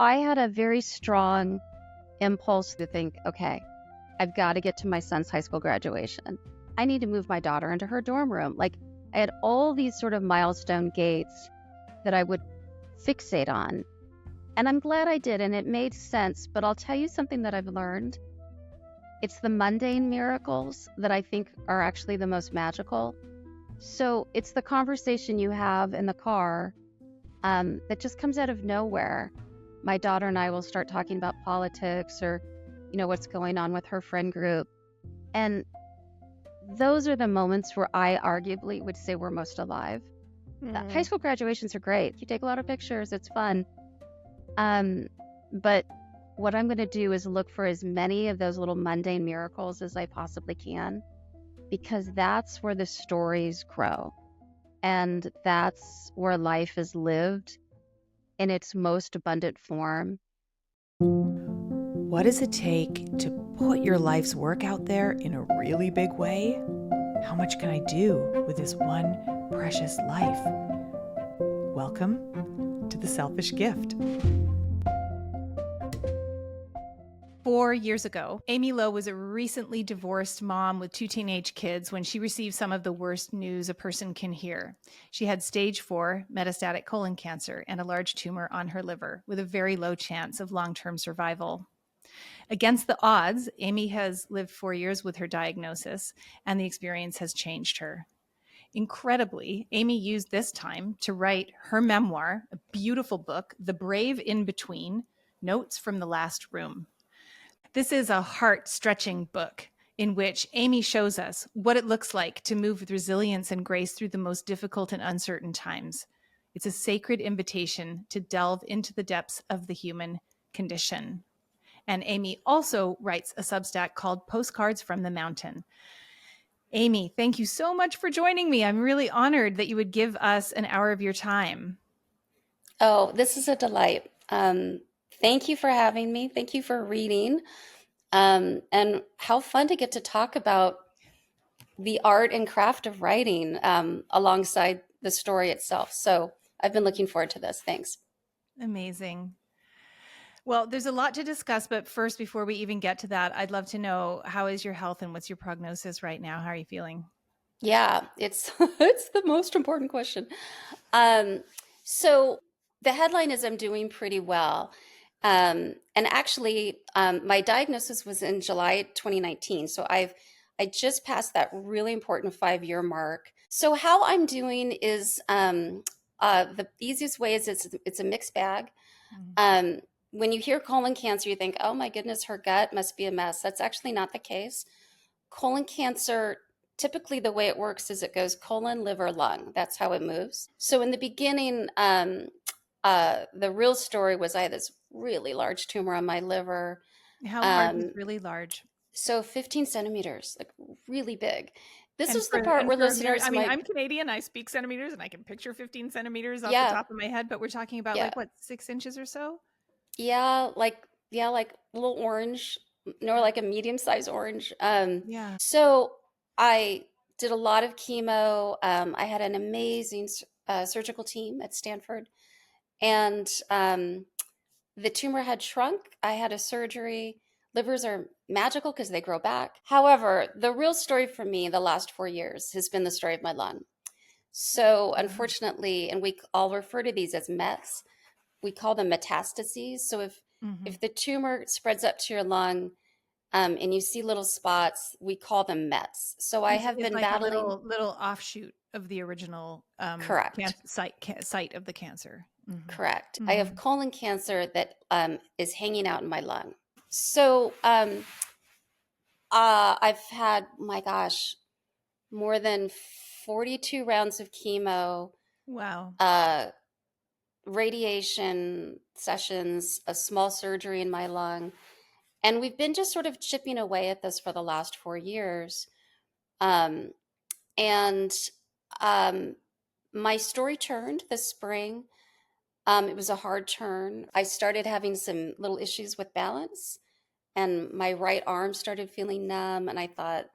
I had a very strong impulse to think, okay, I've got to get to my son's high school graduation. I need to move my daughter into her dorm room. Like, I had all these sort of milestone gates that I would fixate on. And I'm glad I did, and it made sense. But I'll tell you something that I've learned. It's the mundane miracles that I think are actually the most magical. So it's the conversation you have in the car that just comes out of nowhere. My daughter and I will start talking about politics or, what's going on with her friend group. And those are the moments where I arguably would say we're most alive. High school graduations are great. You take a lot of pictures. It's fun. But what I'm going to do is look for as many of those little mundane miracles as I possibly can, because that's where the stories grow. And that's where life is lived in its most abundant form. What does it take to put your life's work out there in a really big way? How much can I do with this one precious life? Welcome to The Selfish Gift. 4 years ago, Amy Lowe was a recently divorced mom with 2 teenage kids when she received some of the worst news a person can hear. She had stage 4 metastatic colon cancer and a large tumor on her liver with a very low chance of long-term survival. Against the odds, Amy has lived 4 years with her diagnosis, and the experience has changed her. Incredibly, Amy used this time to write her memoir, a beautiful book, The Brave in Between, Notes from the Last Room. This is a heart-stretching book in which Amy shows us what it looks like to move with resilience and grace through the most difficult and uncertain times. It's a sacred invitation to delve into the depths of the human condition. And Amy also writes a Substack called Postcards from the Mountain. Amy, thank you so much for joining me. I'm really honored that you would give us an hour of your time. Oh, this is a delight. Thank you for having me. Thank you for reading. And how fun to get to talk about the art and craft of writing alongside the story itself. So I've been looking forward to this. Thanks. Amazing. Well, there's a lot to discuss, but first, before we even get to that, I'd love to know, how is your health and what's your prognosis right now? How are you feeling? Yeah, it's it's the most important question. So the headline is I'm doing pretty well. And actually, my diagnosis was in July 2019. So I just passed that really important 5-year mark. So how I'm doing is the easiest way is it's a mixed bag. When you hear colon cancer, you think, oh my goodness, her gut must be a mess. That's actually not the case. Colon cancer, typically the way it works is it goes colon, liver, lung. That's how it moves. So in the beginning, the real story was I had this really large tumor on my liver. How large is really large? So 15 centimeters, like really big. This And is the part where listeners I'm Canadian. I speak centimeters, and I can picture 15 centimeters off the Yeah, top of my head. But we're talking about yeah, 6 inches or so? like a little orange, or like a medium-sized orange. Yeah. So I did a lot of chemo. I had an amazing surgical team at Stanford, and the tumor had shrunk. I had a surgery. Livers are magical because they grow back. However, the real story for me the last 4 years has been the story of my lung. So unfortunately, and we all refer to these as METs, we call them metastases. So if the tumor spreads up to your lung and you see little spots, we call them METs. So I have been like battling. a little offshoot of the original Correct. site of the cancer. Correct. I have colon cancer that is hanging out in my lung. So I've had, my gosh, more than 42 rounds of chemo. Wow. Radiation sessions, a small surgery in my lung. And we've been just sort of chipping away at this for the last 4 years. And my story turned this spring. It was a hard turn. I started having some little issues with balance, and my right arm started feeling numb, and I thought,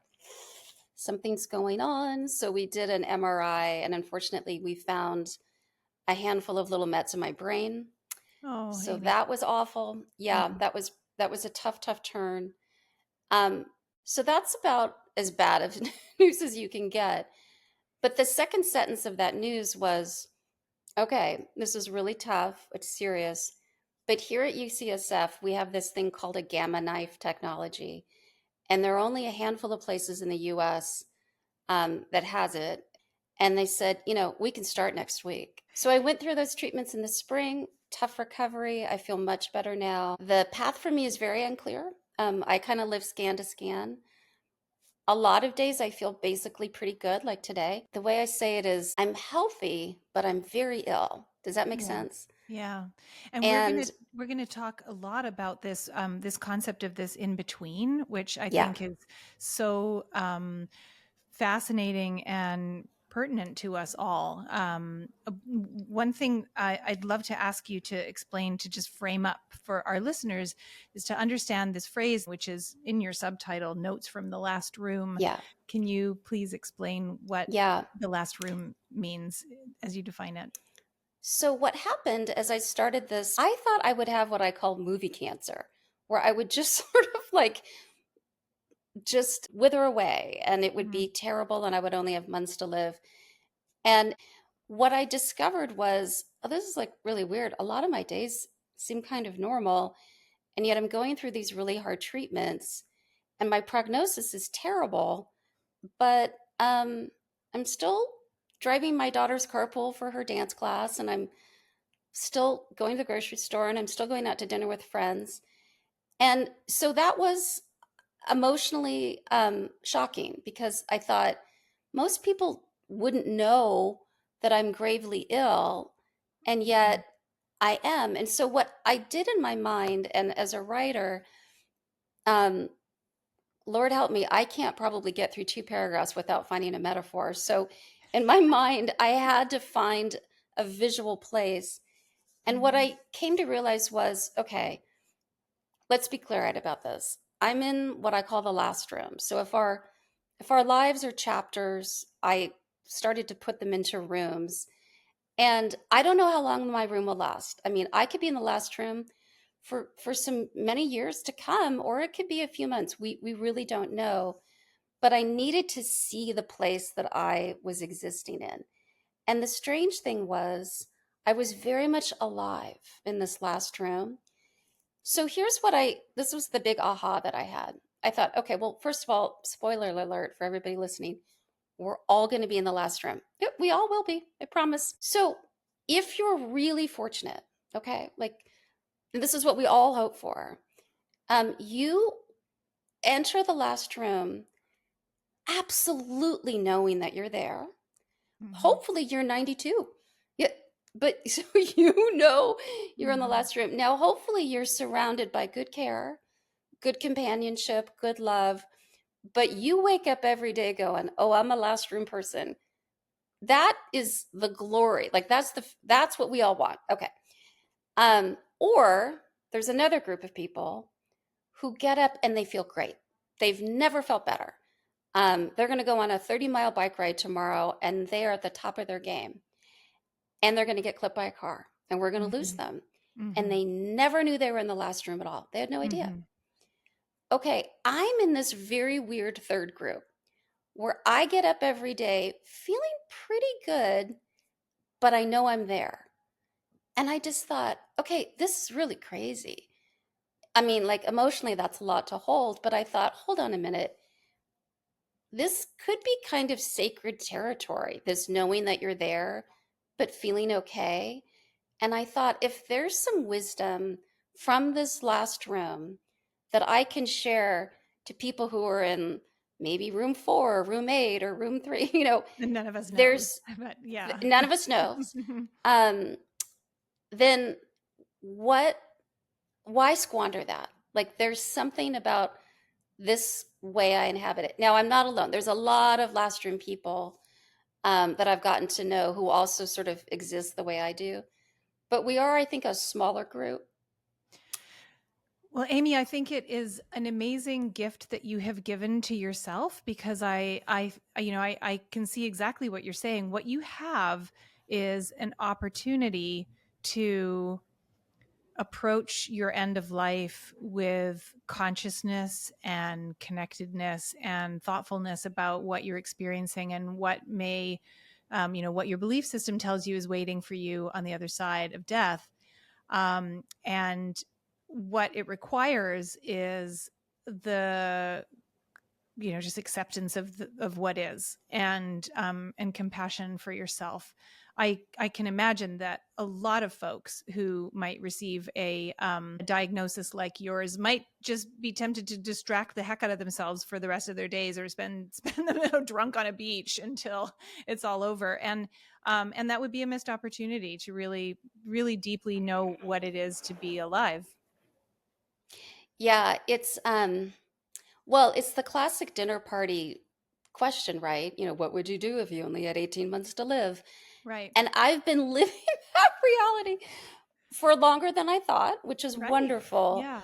something's going on. So we did an MRI, and unfortunately, we found a handful of little mets in my brain. Oh, So Amy. that was awful. Yeah, Mhm. that was a tough turn. Um, so that's about as bad of news as you can get. But the second sentence of that news was, okay, this is really tough. It's serious. But here at UCSF, we have this thing called a gamma knife technology. And there are only a handful of places in the US that has it. And they said, we can start next week. So I went through those treatments in the spring, tough recovery. I feel much better now. The path for me is very unclear. I kind of live scan to scan. A lot of days I feel basically pretty good, like today. The way I say it is I'm healthy, but I'm very ill. Does that make Yeah. sense? Yeah. And And we're gonna talk a lot about this this concept of this in between, which I yeah, think is so fascinating and pertinent to us all. One thing I'd love to ask you to explain, to just frame up for our listeners, is to understand this phrase, which is in your subtitle, Notes from the Last Room. yeah, Can you please explain what yeah. the last room means as you define it? So what happened as I started this, I thought I would have what I call movie cancer, where I would just sort of like just wither away and it would Mhm. be terrible and I would only have months to live. And what I discovered was, oh, this is like really weird. A lot of my days seem kind of normal, and yet I'm going through these really hard treatments, and my prognosis is terrible. But I'm still driving my daughter's carpool for her dance class, and I'm still going to the grocery store, and I'm still going out to dinner with friends. And so that was emotionally shocking because I thought most people wouldn't know that I'm gravely ill, and Mhm. yet I am. And so, what I did in my mind, and as a writer, um, Lord help me, I can't probably get through two paragraphs without finding a metaphor. So, in my mind, I had to find a visual place. And what Mhm. I came to realize was, okay, let's be clear-eyed about this. I'm in what I call the last room. So if our lives are chapters, I started to put them into rooms. And I don't know how long my room will last. I mean, I could be in the last room for some many years to come, or it could be a few months. We really don't know. But I needed to see the place that I was existing in. And the strange thing was, I was very much alive in this last room. So here's what this was the big aha that I had. I thought, okay, well, first of all, spoiler alert for everybody listening, we're all going to be in the last room. Yep, we all will be, I promise. So if you're really fortunate, okay, like this is what we all hope for, you enter the last room absolutely knowing that you're there. Mhm. Hopefully you're 92. Yeah, but so you know you're in the Mhm. last room. Now, hopefully you're surrounded by good care, good companionship, good love, but you wake up every day going, "Oh, I'm a last room person." That is the glory. Like that's what we all want. Okay. Or there's another group of people who get up and they feel great. They've never felt better. They're going to go on a 30-mile bike ride tomorrow and they are at the top of their game. And they're going to get clipped by a car and we're going to lose Mhm. them. And Mhm. they never knew they were in the last room at all. They had no idea. Mhm. Okay, I'm in this very weird third group where I get up every day feeling pretty good, but I know I'm there. And I just thought, okay, this is really crazy. I mean, like emotionally, that's a lot to hold, but I thought, hold on a minute. This could be kind of sacred territory, this knowing that you're there, but feeling okay. And I thought, if there's some wisdom from this last room that I can share to people who are in maybe room 4, or room 8, or room 3, And none of us knows, there's but yeah. none of us knows. Um, then what? Why squander that? Like, there's something about this way I inhabit it. Now, I'm not alone. There's a lot of last room people that I've gotten to know who also sort of exist the way I do. But we are, I think, a smaller group. Well, Amy, I think it is an amazing gift that you have given to yourself, because I can see exactly what you're saying. What you have is an opportunity to approach your end of life with consciousness and connectedness and thoughtfulness about what you're experiencing and what may, what your belief system tells you is waiting for you on the other side of death. And what it requires is the just acceptance of what is, and compassion for yourself. I can imagine that a lot of folks who might receive a diagnosis like yours might just be tempted to distract the heck out of themselves for the rest of their days, or spend them drunk on a beach until it's all over. And that would be a missed opportunity to really, really deeply know what it is to be alive. Yeah, well, it's the classic dinner party question, right? What would you do if you only had 18 months to live? Right. And I've been living that reality for longer than I thought, which is Right. wonderful. Yeah.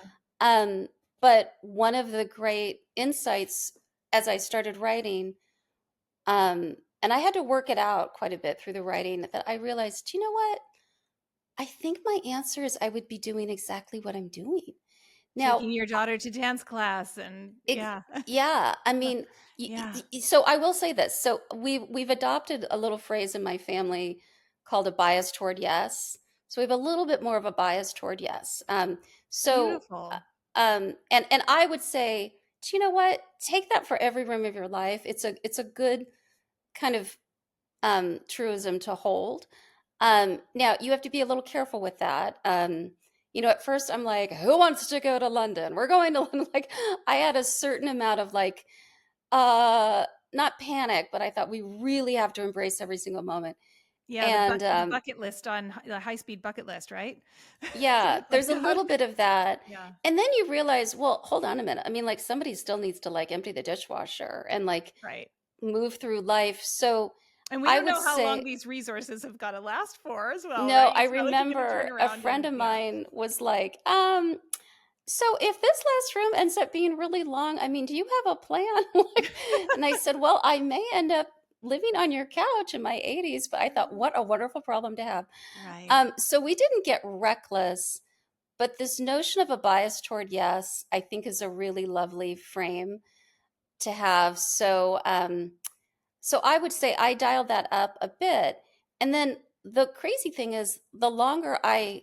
But one of the great insights as I started writing, and I had to work it out quite a bit through the writing, that I realized, you know what? I think my answer is I would be doing exactly what I'm doing. Now, Taking your daughter to dance class, and Ex yeah. yeah, I mean, Yeah. so I will say this. So we've adopted a little phrase in my family called a bias toward yes. So we have a little bit more of a bias toward yes. So Beautiful. and I would say, do you know what? Take that for every room of your life. It's a good kind of truism to hold. Now you have to be a little careful with that. At first I'm like, who wants to go to London? We're going to London. Like, I had a certain amount of like, not panic, but I thought we really have to embrace every single moment. Yeah, And the bucket list on the high-speed bucket list, right? yeah, Something like there's a that. little bit of that. Yeah. And then you realize, well, hold on a minute. I mean, like, somebody still needs to like empty the dishwasher and like Right. move through life. So And we I don't would know how long say, these resources have got to last for as well, no, right? I It's not like you're going to turn remember a around friend and of yeah. mine was like, so if this last room ends up being really long, I mean, do you have a plan? And I said, well, I may end up living on your couch in my 80s, but I thought, what a wonderful problem to have. Right. So we didn't get reckless, but this notion of a bias toward yes, I think is a really lovely frame to have. So I would say I dialed that up a bit. And then the crazy thing is, the longer I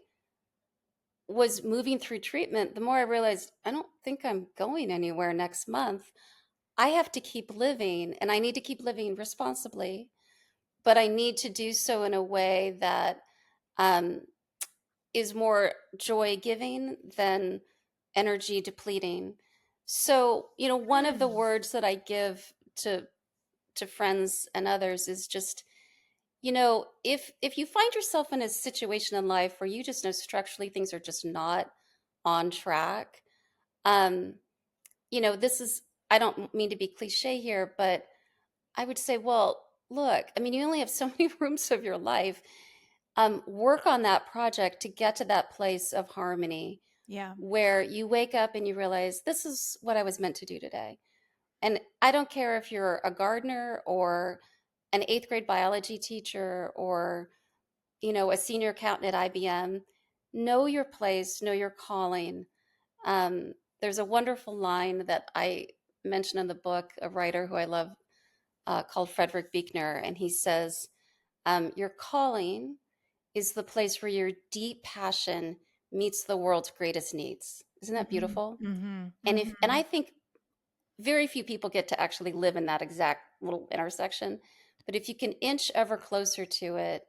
was moving through treatment, the more I realized I don't think I'm going anywhere next month. I have to keep living, and I need to keep living responsibly, but I need to do so in a way that um, is more joy giving than energy depleting. So, one of the Mm. words that I give to friends and others is just, if you find yourself in a situation in life where you just know structurally things are just not on track, um, this is, I don't mean to be cliche here, but I would say, well, look, I mean, you only have so many rooms of your life. Work on that project to get to that place of harmony Yeah. where you wake up and you realize this is what I was meant to do today. And I don't care if you're a gardener or an eighth grade biology teacher or, a senior accountant at IBM. Know your place, know your calling. There's a wonderful line that I mentioned in the book, a writer who I love called Frederick Buechner, and he says, your calling is the place where your deep passion meets the world's greatest needs. Isn't that Mm-hmm. beautiful? Mm-hmm. And Mm-hmm. I think very few people get to actually live in that exact little intersection. But if you can inch ever closer to it,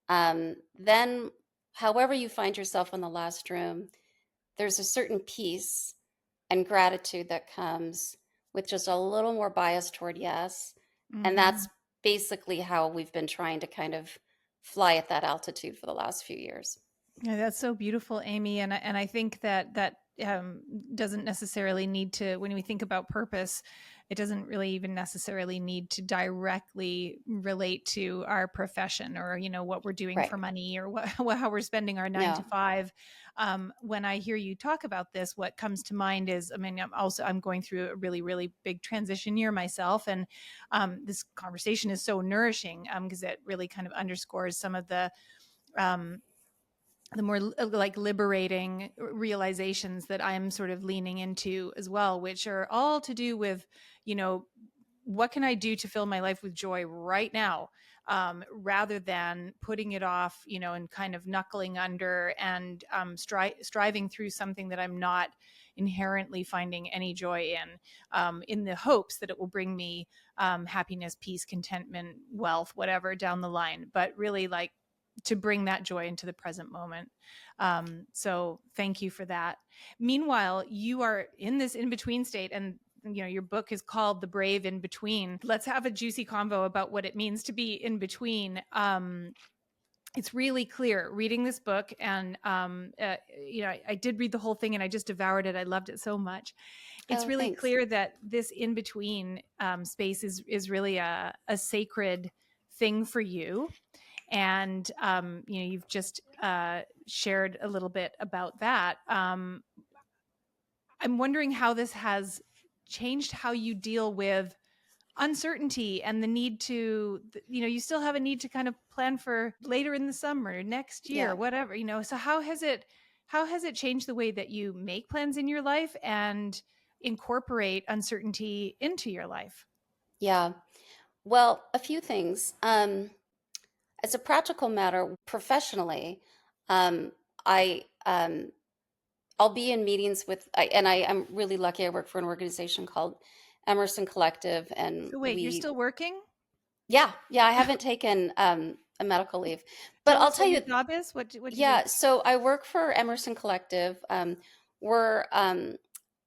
then however you find yourself in the last room, there's a certain peace and gratitude that comes with just a little more bias toward yes. And Mm-hmm. that's basically how we've been trying to kind of fly at that altitude for the last few years. Yeah, that's so beautiful, Amy. And I think that doesn't necessarily need to, when we think about purpose, it doesn't really even necessarily need to directly relate to our profession, or what we're doing Right. for money, or how we're spending our 9 to 5. When I hear you talk about this, what comes to mind is, I mean, I'm going through a really, really big transition year myself, and this conversation is so nourishing because it really kind of underscores some of the um, the more like liberating realizations that I'm sort of leaning into as well, which are all to do with, what can I do to fill my life with joy right now, rather than putting it off, and kind of knuckling under and striving through something that I'm not inherently finding any joy in the hopes that it will bring me happiness, peace, contentment, wealth, whatever down the line, but really like to bring that joy into the present moment. So thank you for that. Meanwhile, you are in this in-between state, and your book is called The Brave in Between. Let's have a juicy convo about what it means to be in between. It's really clear reading this book, and I did read the whole thing and I just devoured it. I loved it so much. It's Oh, really thanks. clear that this in between space is really a sacred thing for you. And you've just shared a little bit about that. I'm wondering how this has changed how you deal with uncertainty and the need to, you still have a need to kind of plan for later in the summer, next year, Yeah. whatever, so how has it changed the way that you make plans in your life and incorporate uncertainty into your life? Yeah. Well, a few things. As a practical matter, professionally, um, I I'll be in meetings with, I'm really lucky. I work for an organization called Emerson Collective, and So wait, you're still working? yeah, I haven't taken a medical leave, but Tell I'll us tell what your you, job is. What do you do? yeah. So I work for Emerson Collective. We're an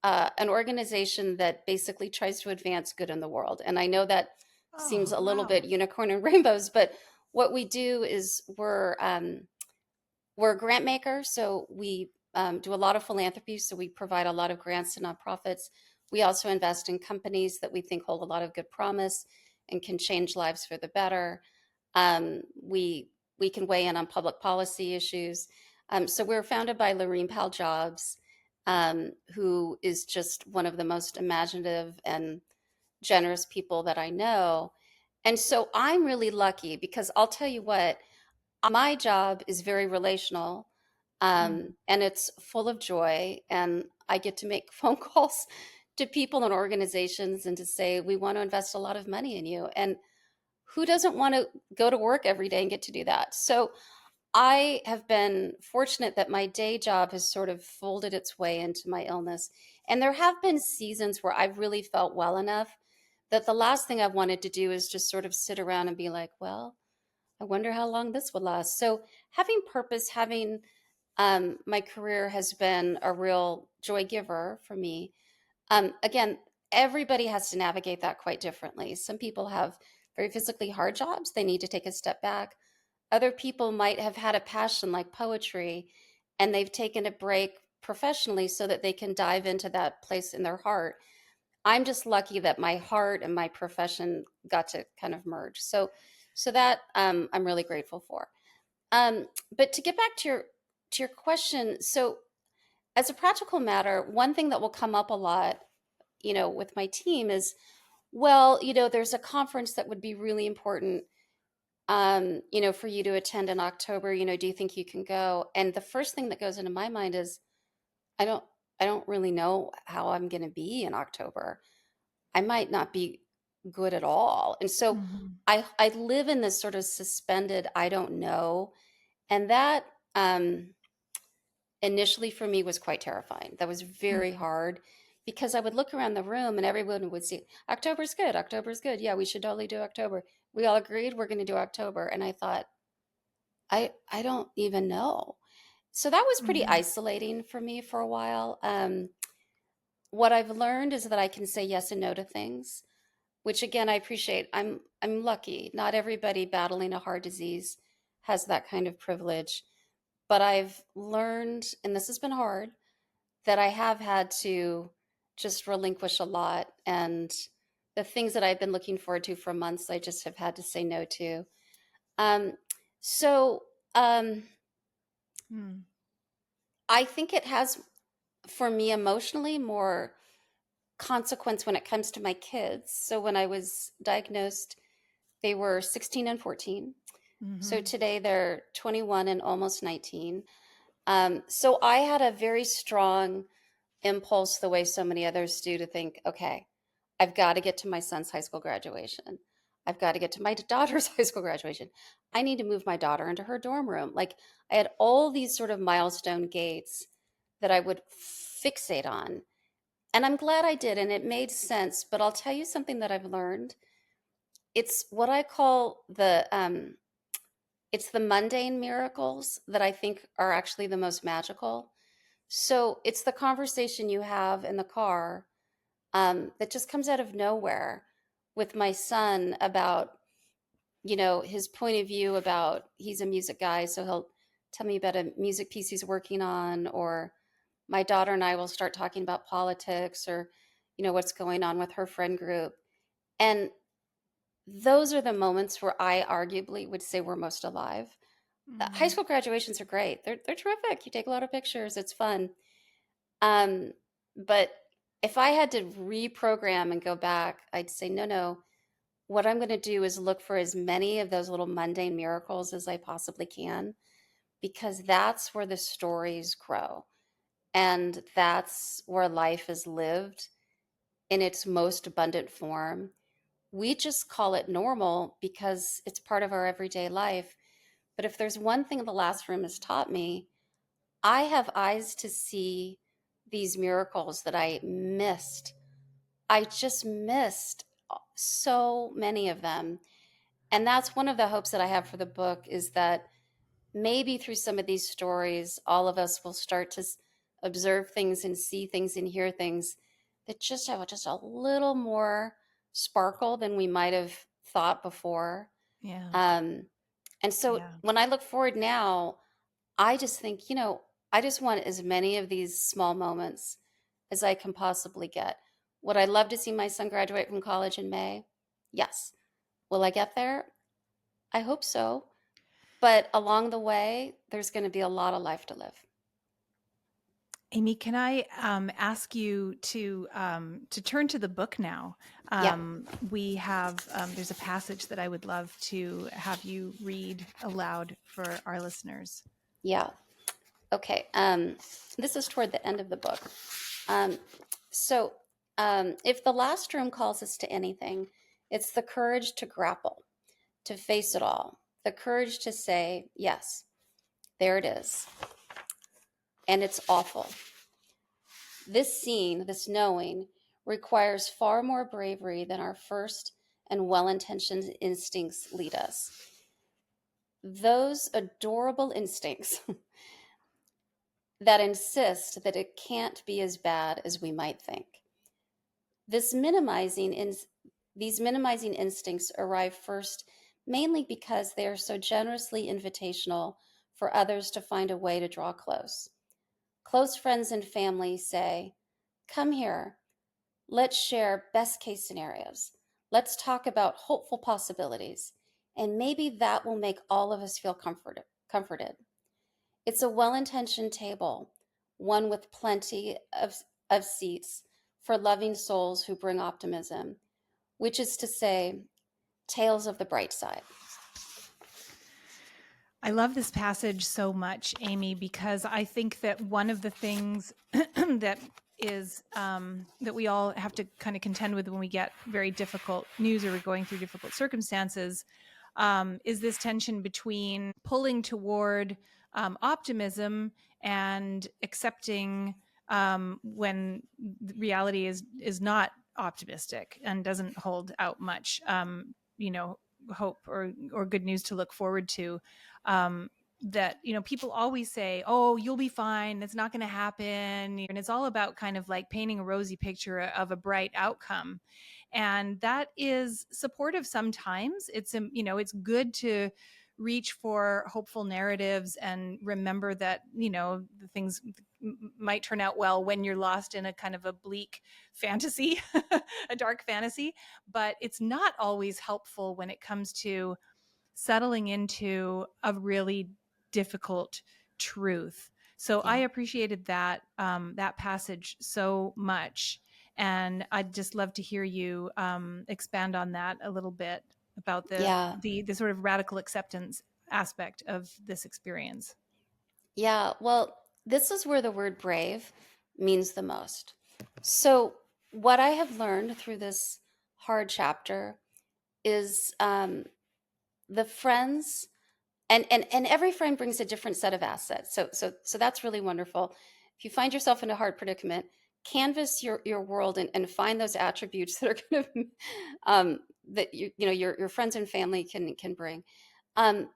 organization that basically tries to advance good in the world, and I know that seems Oh, a little wow. bit unicorn and rainbows, but what we do is we're a grant maker, so we do a lot of philanthropy. So we provide a lot of grants to nonprofits. We also invest in companies that we think hold a lot of good promise and can change lives for the better. We can weigh in on public policy issues. So we're founded by Lorene Powell Jobs, who is just one of the most imaginative and generous people that I know. And so I'm really lucky because I'll tell you what, my job is very relational, Mm. and it's full of joy. And I get to make phone calls to people and organizations and to say, we want to invest a lot of money in you. And who doesn't want to go to work every day and get to do that? So I have been fortunate that my day job has sort of folded its way into my illness. And there have been seasons where I've really felt well enough that the last thing I've wanted to do is just sort of sit around and be like, well, I wonder how long this would last. So having purpose, having my career has been a real joy giver for me. Again, everybody has to navigate that quite differently. Some people have very physically hard jobs. They need to take a step back. Other people might have had a passion like poetry and they've taken a break professionally so that they can dive into that place in their heart. I'm just lucky that my heart and my profession got to kind of merge. So that I'm really grateful for. But to get back to your question, so as a practical matter, one thing that will come up a lot, with my team is, well, there's a conference that would be really important, for you to attend in October. Do you think you can go? And the first thing that goes into my mind is, I don't, I don't really know how I'm going to be in October. I might not be good at all. And so Mhm. I live in this sort of suspended, I don't know. And that initially for me was quite terrifying. That was very Mm. hard because I would look around the room and everyone would say, October's good. October's good. Yeah, we should totally do October. We all agreed we're going to do October. And I thought, I don't even know. So that was pretty Mhm. isolating for me for a while. What I've learned is that I can say yes and no to things, which again I appreciate. I'm lucky. Not everybody battling a heart disease has that kind of privilege, but I've learned, and this has been hard, that I have had to just relinquish a lot, and the things that I've been looking forward to for months, I just have had to say no to. Um, so Mm. I think it has, for me emotionally, more consequence when it comes to my kids. So when I was diagnosed, they were 16 and 14. So Mhm. today they're 21 and almost 19. So I had a very strong impulse, the way so many others do, to think, okay, I've got to get to my son's high school graduation. I've got to get to my daughter's high school graduation. I need to move my daughter into her dorm room. Like, I had all these sort of milestone gates that I would fixate on. And I'm glad I did, and it made sense. But I'll tell you something that I've learned. It's what I call it's the mundane miracles that I think are actually the most magical. So it's the conversation you have in the car, that just comes out of nowhere with my son about, his point of view about, he's a music guy, so he'll tell me about a music piece he's working on, or my daughter and I will start talking about politics, or, what's going on with her friend group. And those are the moments where I arguably would say we're most alive. High school graduations are great. They're terrific. You take a lot of pictures. It's fun. Um, but if I had to reprogram and go back, I'd say, no, no. What I'm going to do is look for as many of those little mundane miracles as I possibly can, because that's where the stories grow. And that's where life is lived in its most abundant form. We just call it normal because it's part of our everyday life. But if there's one thing the last room has taught me, I have eyes to see these miracles that I missed. I just missed so many of them. And that's one of the hopes that I have for the book, is that maybe through some of these stories, all of us will start to observe things and see things and hear things that just have just a little more sparkle than we might have thought before. Yeah. And so Yeah. when I look forward now, I just think, I just want as many of these small moments as I can possibly get. Would I love to see my son graduate from college in May? Yes. Will I get there? I hope so. But along the way, there's going to be a lot of life to live. Amy, can I ask you to turn to the book now? Yeah. We have there's a passage that I would love to have you read aloud for our listeners. Yeah. Okay. This is toward the end of the book. So, if the last room calls us to anything, it's the courage to grapple, to face it all, the courage to say, yes, there it is. And it's awful. This scene, this knowing, requires far more bravery than our first and well-intentioned instincts lead us. Those adorable instincts that insist that it can't be as bad as we might think. These minimizing instincts arrive first mainly because they are so generously invitational for others to find a way to draw close. Close friends and family say, come here, let's share best case scenarios. Let's talk about hopeful possibilities. And maybe that will make all of us feel comforted. It's a well-intentioned table, one with plenty of seats for loving souls who bring optimism, which is to say, tales of the bright side. I love this passage so much, Amy, because I think that one of the things that is that we all have to kind of contend with when we get very difficult news or we're going through difficult circumstances is this tension between pulling toward optimism and accepting when reality is not optimistic and doesn't hold out much, hope or good news to look forward to. That people always say, oh, you'll be fine, it's not going to happen, and it's all about kind of like painting a rosy picture of a bright outcome, and that is supportive sometimes. It's good to reach for hopeful narratives and remember that the things might turn out well when you're lost in a kind of a bleak fantasy a dark fantasy, but it's not always helpful when it comes to settling into a really difficult truth. So Yeah. I appreciated that passage so much, and I'd just love to hear you expand on that a little bit about Yeah. the sort of radical acceptance aspect of this experience. Yeah, well, this is where the word brave means the most. So, what I have learned through this hard chapter is the friends, and every friend brings a different set of assets. So that's really wonderful. If you find yourself in a hard predicament, canvas your world and find those attributes that are going to that your friends and family can bring. Um,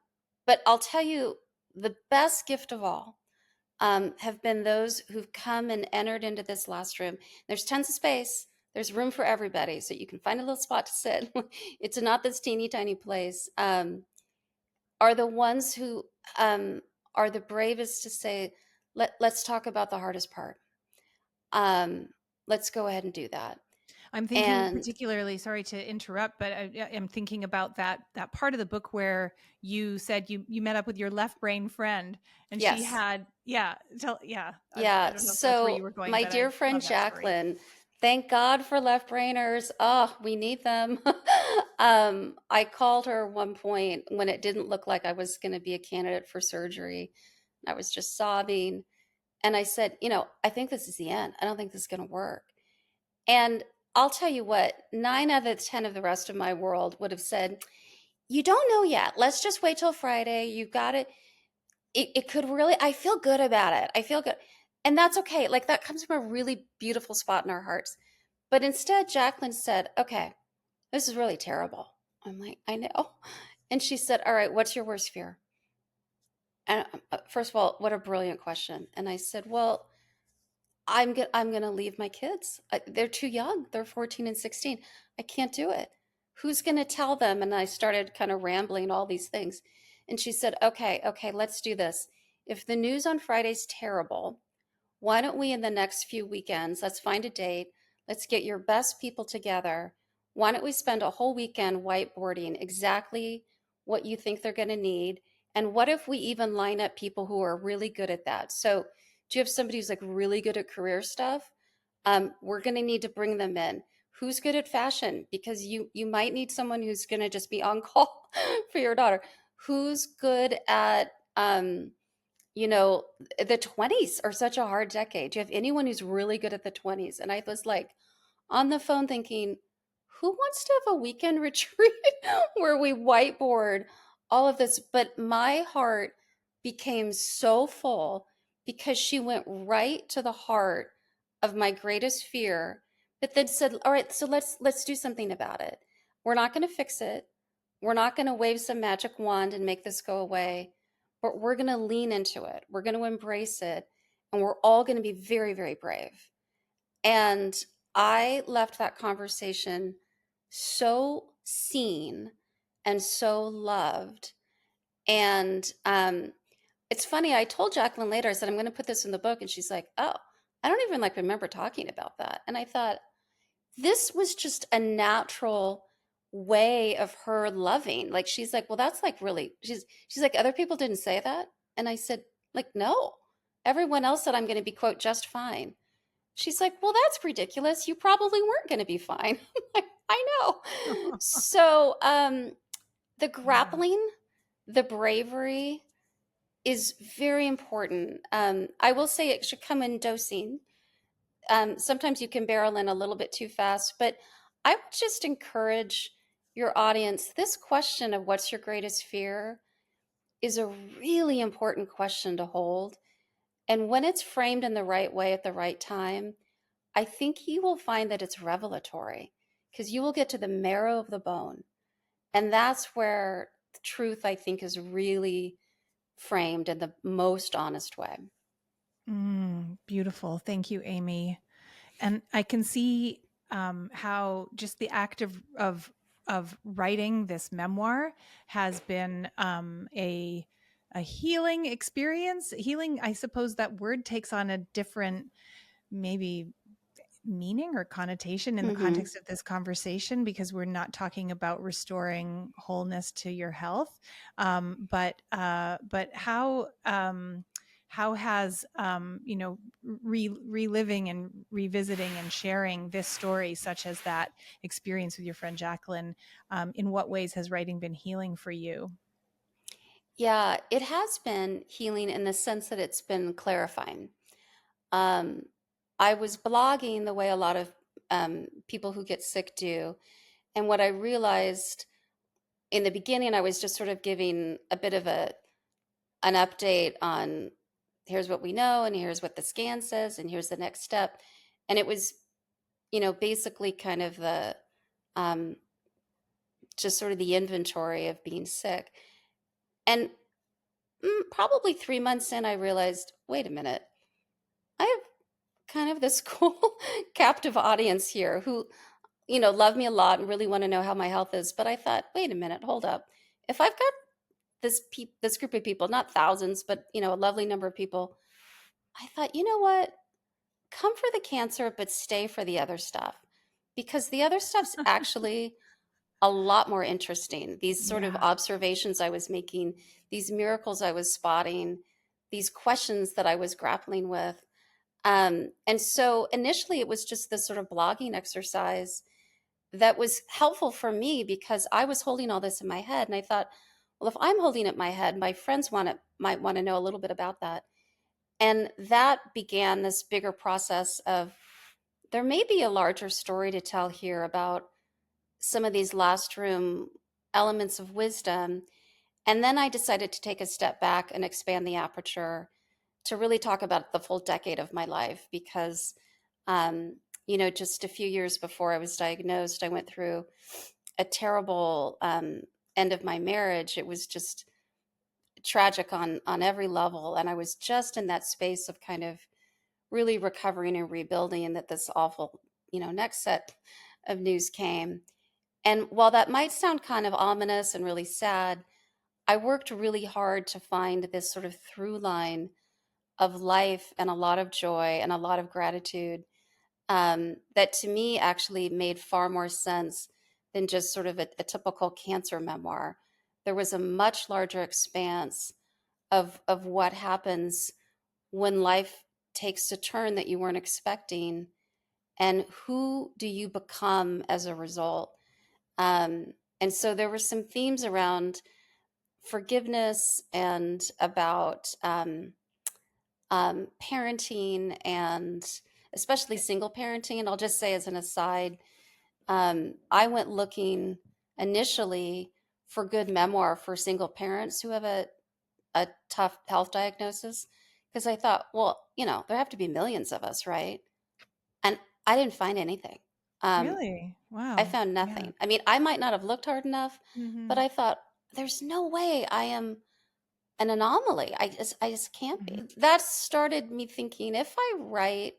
but I'll tell you, the best gift of all have been those who've come and entered into this last room. There's tons of space. There's room for everybody, so you can find a little spot to sit. It's not this teeny tiny place. Are the ones who um, are the bravest to say, let's talk about the hardest part. Um, let's go ahead and do that. I'm thinking And particularly, sorry to interrupt, but I'm thinking about that part of the book where you said you met up with your left brain friend, and she yes, had I yeah. don't know if that's where So you were going, my but I dear friend love that story. Jacqueline, thank God for left brainers. Oh, we need them. I called her one point when it didn't look like I was going to be a candidate for surgery. I was just sobbing. And I said, I think this is the end. I don't think this is going to work. And I'll tell you what, 9 out of 10 of the rest of my world would have said, you don't know yet. Let's just wait till Friday. You got it. It could really, I feel good about it. I feel good. And that's okay. Like that comes from a really beautiful spot in our hearts. But instead, Jacqueline said, okay, this is really terrible. I'm like, I know. And she said, all right, what's your worst fear? And first of all, what a brilliant question. And I said, well, I'm gonna leave my kids. They're too young. They're 14 and 16. I can't do it. Who's gonna tell them? And I started kind of rambling all these things. And she said, okay, let's do this. If the news on Friday's terrible, why don't we in the next few weekends, let's find a date, let's get your best people together. Why don't we spend a whole weekend whiteboarding exactly what you think they're going to need? And what if we even line up people who are really good at that? So, do you have somebody who's like really good at career stuff? We're going to need to bring them in. Who's good at fashion? Because you might need someone who's going to just be on call for your daughter. Who's good at you know, the 20s are such a hard decade. Do you have anyone who's really good at the 20s? And I was like on the phone thinking, who wants to have a weekend retreat where we whiteboard all of this? But my heart became so full because she went right to the heart of my greatest fear, but then said, all right, so let's do something about it. We're not going to fix it. We're not going to wave some magic wand and make this go away, but we're going to lean into it. We're going to embrace it. And we're all going to be very, very brave. And I left that conversation so seen and so loved. And it's funny, I told Jacqueline later, I said, I'm going to put this in the book. And she's like, oh, I don't even like remember talking about that. And I thought, this was just a natural way of her loving. Like she's like, well, that's like really she's like, other people didn't say that. And I said, like, no. Everyone else said I'm going to be quote just fine. She's like, well, that's ridiculous. You probably weren't going to be fine. I'm like, I know. So the Yeah. grappling, the bravery is very important. I will say it should come in dosing. Sometimes you can barrel in a little bit too fast, but I would just encourage your audience. This question of what's your greatest fear is a really important question to hold. And when it's framed in the right way at the right time, I think you will find that it's revelatory because you will get to the marrow of the bone. And that's where the truth, I think, is really framed in the most honest way. Beautiful. Thank you, Amy. And I can see how just the act of writing this memoir has been a healing experience. Healing, I suppose that word takes on a different maybe meaning or connotation in the Mm-hmm. context of this conversation, because we're not talking about restoring wholeness to your health, but how has reliving and revisiting and sharing this story, such as that experience with your friend Jacqueline, in what ways has writing been healing for you? Yeah, it has been healing in the sense that it's been clarifying. Um, I was blogging the way a lot of people who get sick do. And what I realized in the beginning, I was just sort of giving a bit of an update on here's what we know, and here's what the scan says, and here's the next step. And it was, basically kind of the um, just sort of the inventory of being sick. And probably 3 months in, I realized, wait a minute, I have kind of this cool captive audience here who, love me a lot and really want to know how my health is. But I thought, wait a minute, hold up. If I've got this group of people, not thousands, but a lovely number of people, I thought, you know what? Come for the cancer, but stay for the other stuff. Because the other stuff's actually a lot more interesting. These sort of Yeah. observations I was making, these miracles I was spotting, these questions that I was grappling with. And so initially it was just this sort of blogging exercise that was helpful for me because I was holding all this in my head. And I thought, well, if I'm holding it in my head, my friends might want to know a little bit about that. And that began this bigger process of there may be a larger story to tell here about some of these last room elements of wisdom. And then I decided to take a step back and expand the aperture to really talk about the full decade of my life because, um, just a few years before I was diagnosed, I went through a terrible end of my marriage. It was just tragic on every level, and I was just in that space of kind of really recovering and rebuilding, and that this awful, next set of news came. And while that might sound kind of ominous and really sad, I worked really hard to find this sort of through line of life and a lot of joy and a lot of gratitude that to me actually made far more sense than just sort of a typical cancer memoir. There was a much larger expanse of what happens when life takes a turn that you weren't expecting, and who do you become as a result. And so there were some themes around forgiveness and about parenting, and especially single parenting. And I'll just say as an aside, I went looking initially for good memoir for single parents who have a tough health diagnosis because I thought, well, there have to be millions of us, right? And I didn't find anything. Um, Really? I Wow. found Yeah. nothing. I mean, I might not have looked hard enough, but Mm-hmm. I thought, there's no way I am an anomaly. I just can't be. Mm-hmm. That started me thinking if I write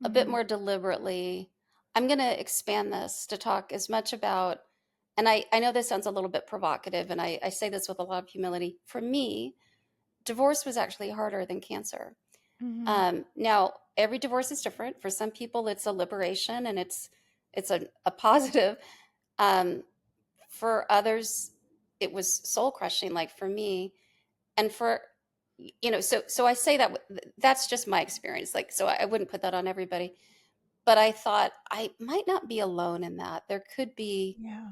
a bit Mm-hmm. more deliberately, I'm going to expand this to talk as much about, and I know this sounds a little bit provocative, and I say this with a lot of humility. For me, divorce was actually harder than cancer. Mm-hmm. Now, every divorce is different. For some people, it's a liberation and it's a positive. Um, for others, it was soul crushing, like for me. And for so I say that that's just my experience. Like, so I wouldn't put that on everybody. But I thought I might not be alone in that. Yeah.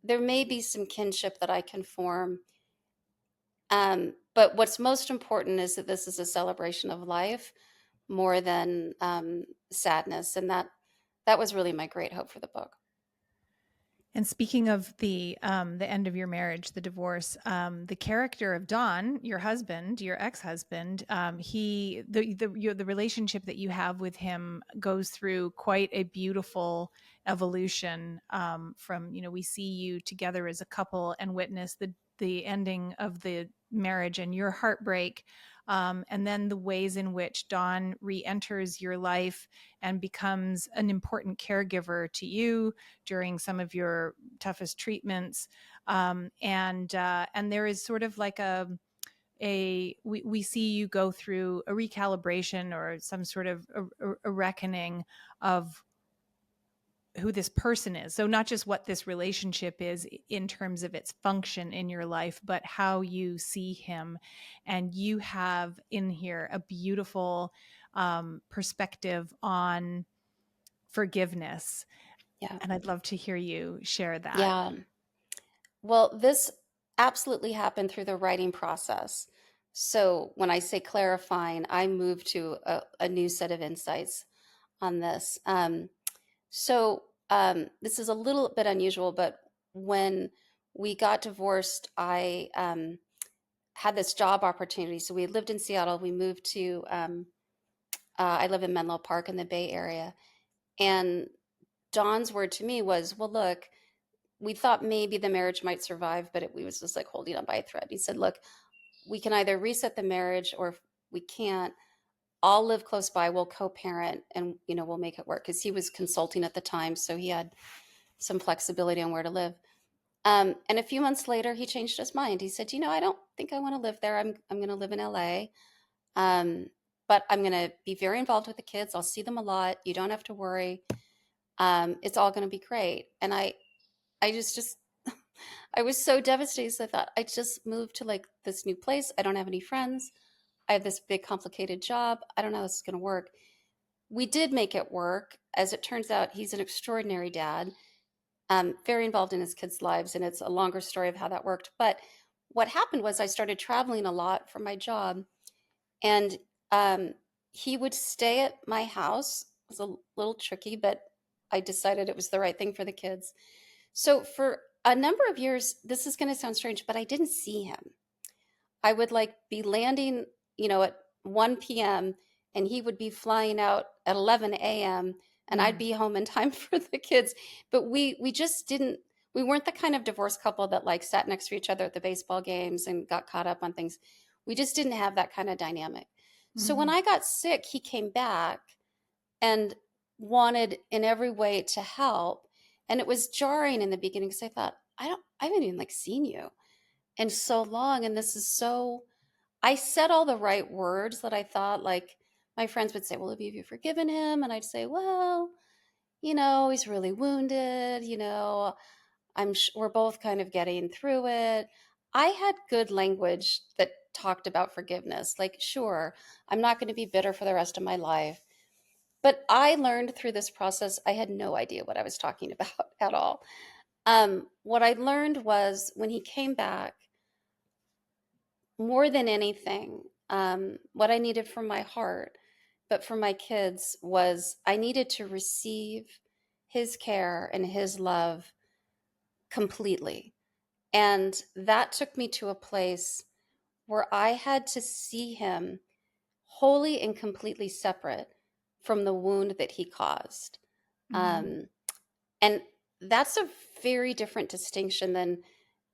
There may be some kinship that I can form. But what's most important is that this is a celebration of life more than sadness, and that was really my great hope for the book. And speaking of the end of your marriage, the divorce, the character of Don, your husband, your ex-husband, the relationship that you have with him goes through quite a beautiful evolution. From we see you together as a couple and witness the ending of the marriage and your heartbreak. And then the ways in which Don re-enters your life and becomes an important caregiver to you during some of your toughest treatments. And there is sort of like we see you go through a recalibration or some sort of a reckoning of who this person is. So not just what this relationship is in terms of its function in your life, but how you see him. And you have in here a beautiful perspective on forgiveness. Yeah. And I'd love to hear you share that. Yeah. Well, this absolutely happened through the writing process. So when I say clarifying, I moved to a new set of insights on this. This is a little bit unusual, but when we got divorced, I had this job opportunity. So we had lived in Seattle. We moved to, I live in Menlo Park in the Bay Area. And Don's word to me was, well, look, we thought maybe the marriage might survive, but we was just like holding on by a thread. He said, look, we can either reset the marriage, or if we can't, I'll live close by, we'll co-parent, and we'll make it work, because he was consulting at the time, so he had some flexibility on where to live. And a few months later, he changed his mind. He said, I don't think I want to live there. I'm going to live in LA. But I'm going to be very involved with the kids. I'll see them a lot. You don't have to worry. It's all going to be great. And I just I was so devastated. So I thought, I just moved to like this new place. I don't have any friends. I have this big complicated job. I don't know how this is going to work. We did make it work. As it turns out, he's an extraordinary dad, very involved in his kids' lives. And it's a longer story of how that worked. But what happened was I started traveling a lot for my job. And he would stay at my house. It was a little tricky, but I decided it was the right thing for the kids. So for a number of years, this is going to sound strange, but I didn't see him. I would like be landing, at 1 p.m. and he would be flying out at 11 a.m. and I'd be home in time for the kids. But we just didn't, we weren't the kind of divorced couple that like sat next to each other at the baseball games and got caught up on things. We just didn't have that kind of dynamic. So when I got sick, he came back and wanted in every way to help. And it was jarring in the beginning, because I thought, I haven't even like seen you in so long. And this is so, I said all the right words that I thought, like my friends would say, well, have you forgiven him? And I'd say, well, he's really wounded, we're both kind of getting through it. I had good language that talked about forgiveness. Like, sure, I'm not going to be bitter for the rest of my life. But I learned through this process, I had no idea what I was talking about at all. What I learned was when he came back, more than anything, what I needed from my heart, but for my kids, was I needed to receive his care and his love completely. And that took me to a place where I had to see him wholly and completely separate from the wound that he caused. And that's a very different distinction than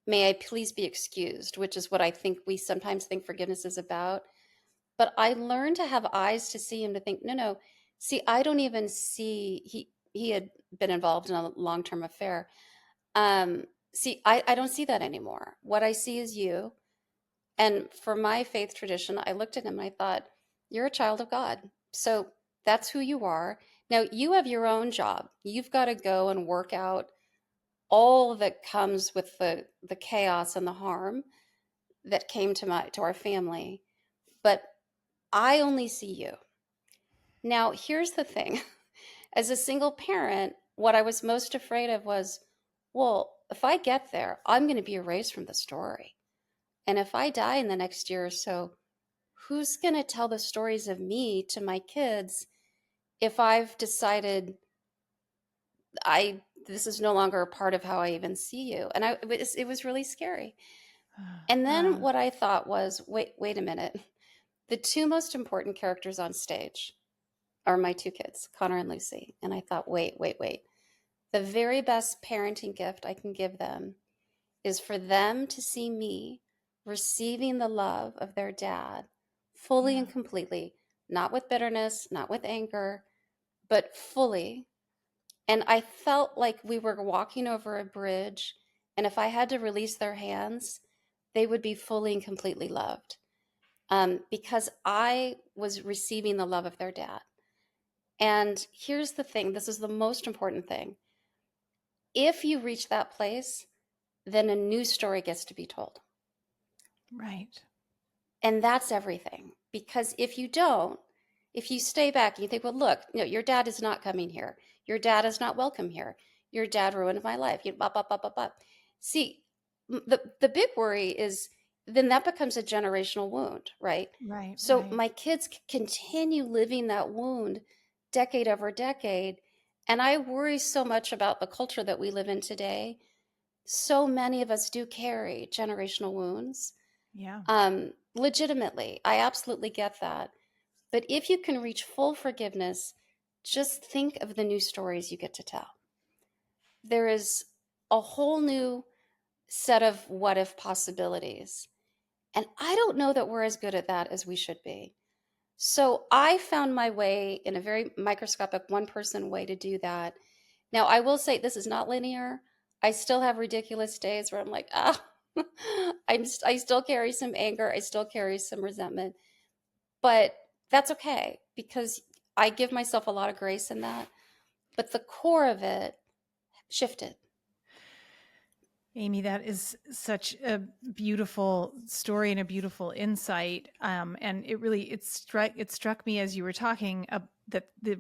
may I please be excused, which is what I think we sometimes think forgiveness is about. But I learned to have eyes to see him, to think, no, see, I don't even see, he had been involved in a long-term affair. See, I don't see that anymore. What I see is you. And for my faith tradition, I looked at him and I thought, you're a child of God. So that's who you are. Now you have your own job. You've got to go and work out all that comes with the chaos and the harm that came to our family. But I only see you. Now, here's the thing. As a single parent, what I was most afraid of was, well, if I get there, I'm going to be erased from the story. And if I die in the next year or so, who's going to tell the stories of me to my kids if I've decided this is no longer a part of how I even see you? And it was really scary. And then what I thought was, wait a minute. The two most important characters on stage are my two kids, Connor and Lucy. And I thought, wait. The very best parenting gift I can give them is for them to see me receiving the love of their dad fully and completely, not with bitterness, not with anger, but fully. And I felt like we were walking over a bridge, and if I had to release their hands, they would be fully and completely loved, because I was receiving the love of their dad. And here's the thing, this is the most important thing. If you reach that place, then a new story gets to be told. Right. And that's everything. Because if you don't, if you stay back and you think, well, look, your dad is not coming here. Your dad is not welcome here. Your dad ruined my life. See, the big worry is then that becomes a generational wound, right? Right, So right. my kids continue living that wound decade over decade. And I worry so much about the culture that we live in today. So many of us do carry generational wounds. Yeah. Legitimately, I absolutely get that. But if you can reach full forgiveness, just think of the new stories you get to tell. There is a whole new set of what if possibilities. And I don't know that we're as good at that as we should be. So I found my way in a very microscopic one person way to do that. Now, I will say this is not linear. I still have ridiculous days where I'm like, I still carry some anger. I still carry some resentment, but that's okay because I give myself a lot of grace in that. But the core of it shifted. Amy, that is such a beautiful story and a beautiful insight. And it struck me as you were talking that the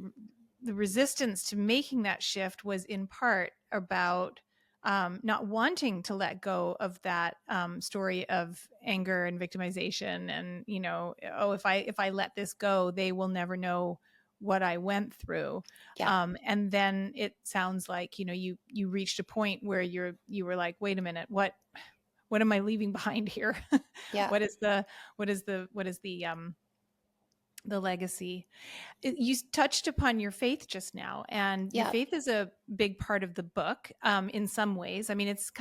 resistance to making that shift was in part about not wanting to let go of that story of anger and victimization, and oh, if I let this go, they will never know what I went through. Yeah. And then it sounds like you reached a point where you were like, wait a minute, what am I leaving behind here? Yeah. what is the legacy? You touched upon your faith just now, and your Yeah. faith is a big part of the book. In some ways, I mean, it's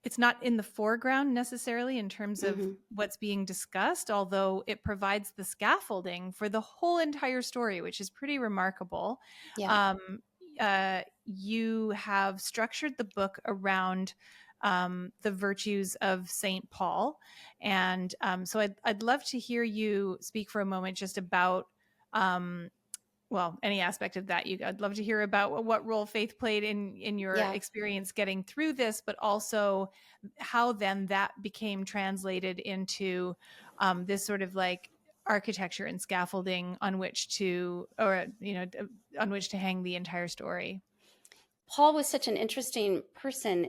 it's not in the foreground necessarily in terms of Hmm. what's being discussed, although it provides the scaffolding for the whole entire story, which is pretty remarkable. Yeah. You have structured the book around the virtues of St. Paul. And so I'd love to hear you speak for a moment just about um, well, any aspect of that. I'd love to hear about what role faith played in your Yeah. experience getting through this, but also how then that became translated into this sort of like architecture and scaffolding on which to, or on which to hang the entire story. Paul was such an interesting person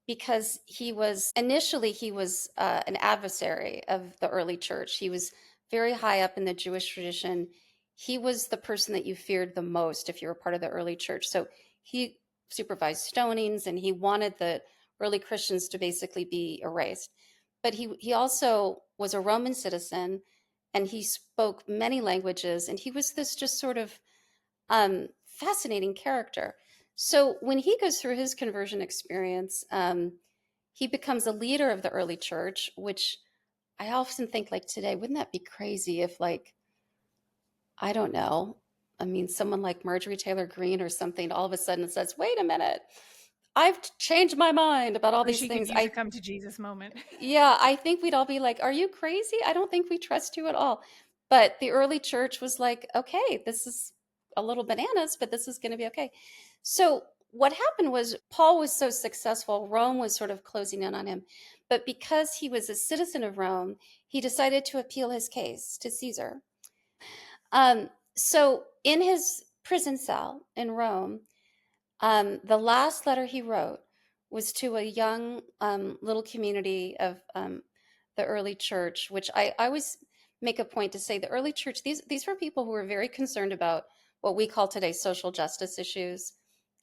because he was an adversary of the early church. He was very high up in the Jewish tradition. He was the person that you feared the most if you were part of the early church. So he supervised stonings and he wanted the early Christians to basically be erased. But he also was a Roman citizen and he spoke many languages, and he was this just sort of fascinating character. So when he goes through his conversion experience, he becomes a leader of the early church, which I often think, like today, wouldn't that be crazy if, like, I don't know, I mean, someone like Marjorie Taylor Greene or something all of a sudden says, wait a minute, I've changed my mind about all Or these she could things. use a come to Jesus moment. Yeah, I think we'd all be like, are you crazy? I don't think we trust you at all. But the early church was like, okay, this is a little bananas, but this is going to be okay. So what happened was Paul was so successful, Rome was sort of closing in on him. But because he was a citizen of Rome, he decided to appeal his case to Caesar. So in his prison cell in Rome, the last letter he wrote was to a young little community of the early church, which I always make a point to say the early church, these were people who were very concerned about what we call today social justice issues,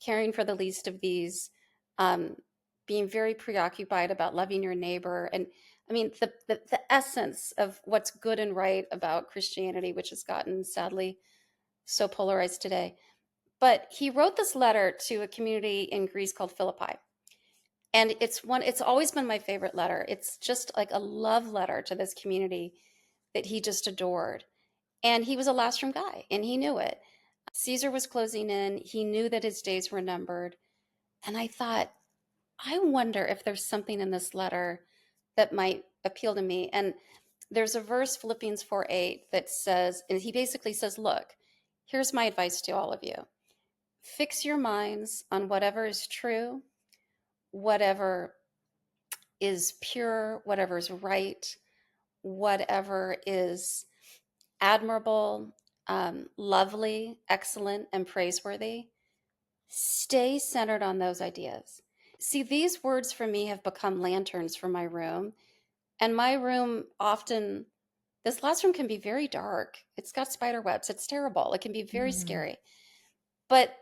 caring for the least of these, um, being very preoccupied about loving your neighbor. And I mean, the essence of what's good and right about Christianity, which has gotten sadly so polarized today. But he wrote this letter to a community in Greece called Philippi. And it's always been my favorite letter. It's just like a love letter to this community that he just adored. And he was a last room guy and he knew it. Caesar was closing in. He knew that his days were numbered. And I thought, I wonder if there's something in this letter that might appeal to me. And there's a verse, Philippians 4:8, that says, and he basically says, look, here's my advice to all of you. Fix your minds on whatever is true, whatever is pure, whatever is right, whatever is admirable, lovely, excellent, and praiseworthy. Stay centered on those ideas. see, these words for me have become lanterns for my room. And my room often, this last room can be very dark. It's got spider webs. It's terrible. It can be very Mm. scary. But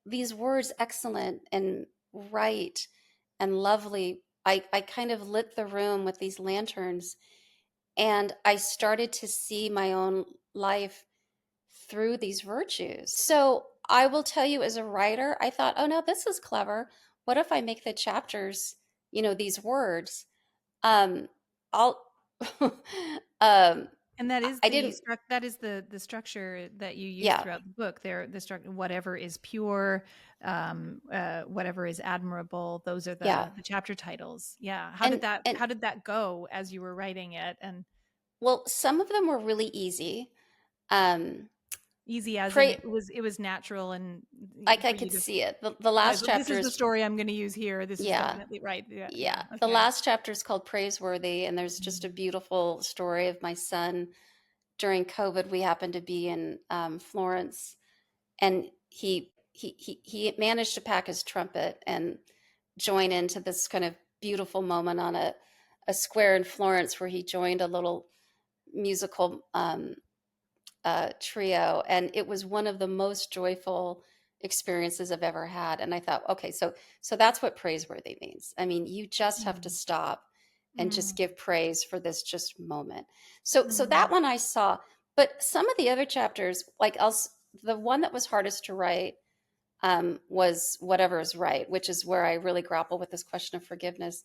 these words, excellent and right and lovely, I kind of lit the room with these lanterns, and I started to see my own life through these virtues. So I will tell you, as a writer, I thought, oh no, this is clever. What if I make the chapters, these words? Um, I'll, um, And that is I didn't, the structure that you use yeah, throughout the book. There, the structure, whatever is pure, whatever is admirable. Those are yeah. the chapter titles. Yeah. And How did that go as you were writing it? And well, some of them were really easy. Um, easy as in pray, it was natural and I for you could to see it. The last this chapter is the is, story I'm going to use here. This is yeah, definitely right. Yeah. Yeah. yeah. The Okay. last chapter is called Praiseworthy, and there's just a Mm. beautiful story of my son. During COVID, we happened to be in Florence, and he managed to pack his trumpet and join into this kind of beautiful moment on a square in Florence, where he joined a little musical trio, and it was one of the most joyful experiences I've ever had. And I thought, okay, so that's what praiseworthy means. I mean, you just have to Mm. stop and just Mm. give praise for this just moment. So that Mm. one I saw, but some of the other chapters, like else, the one that was hardest to write was Whatever is Right, which is where I really grapple with this question of forgiveness,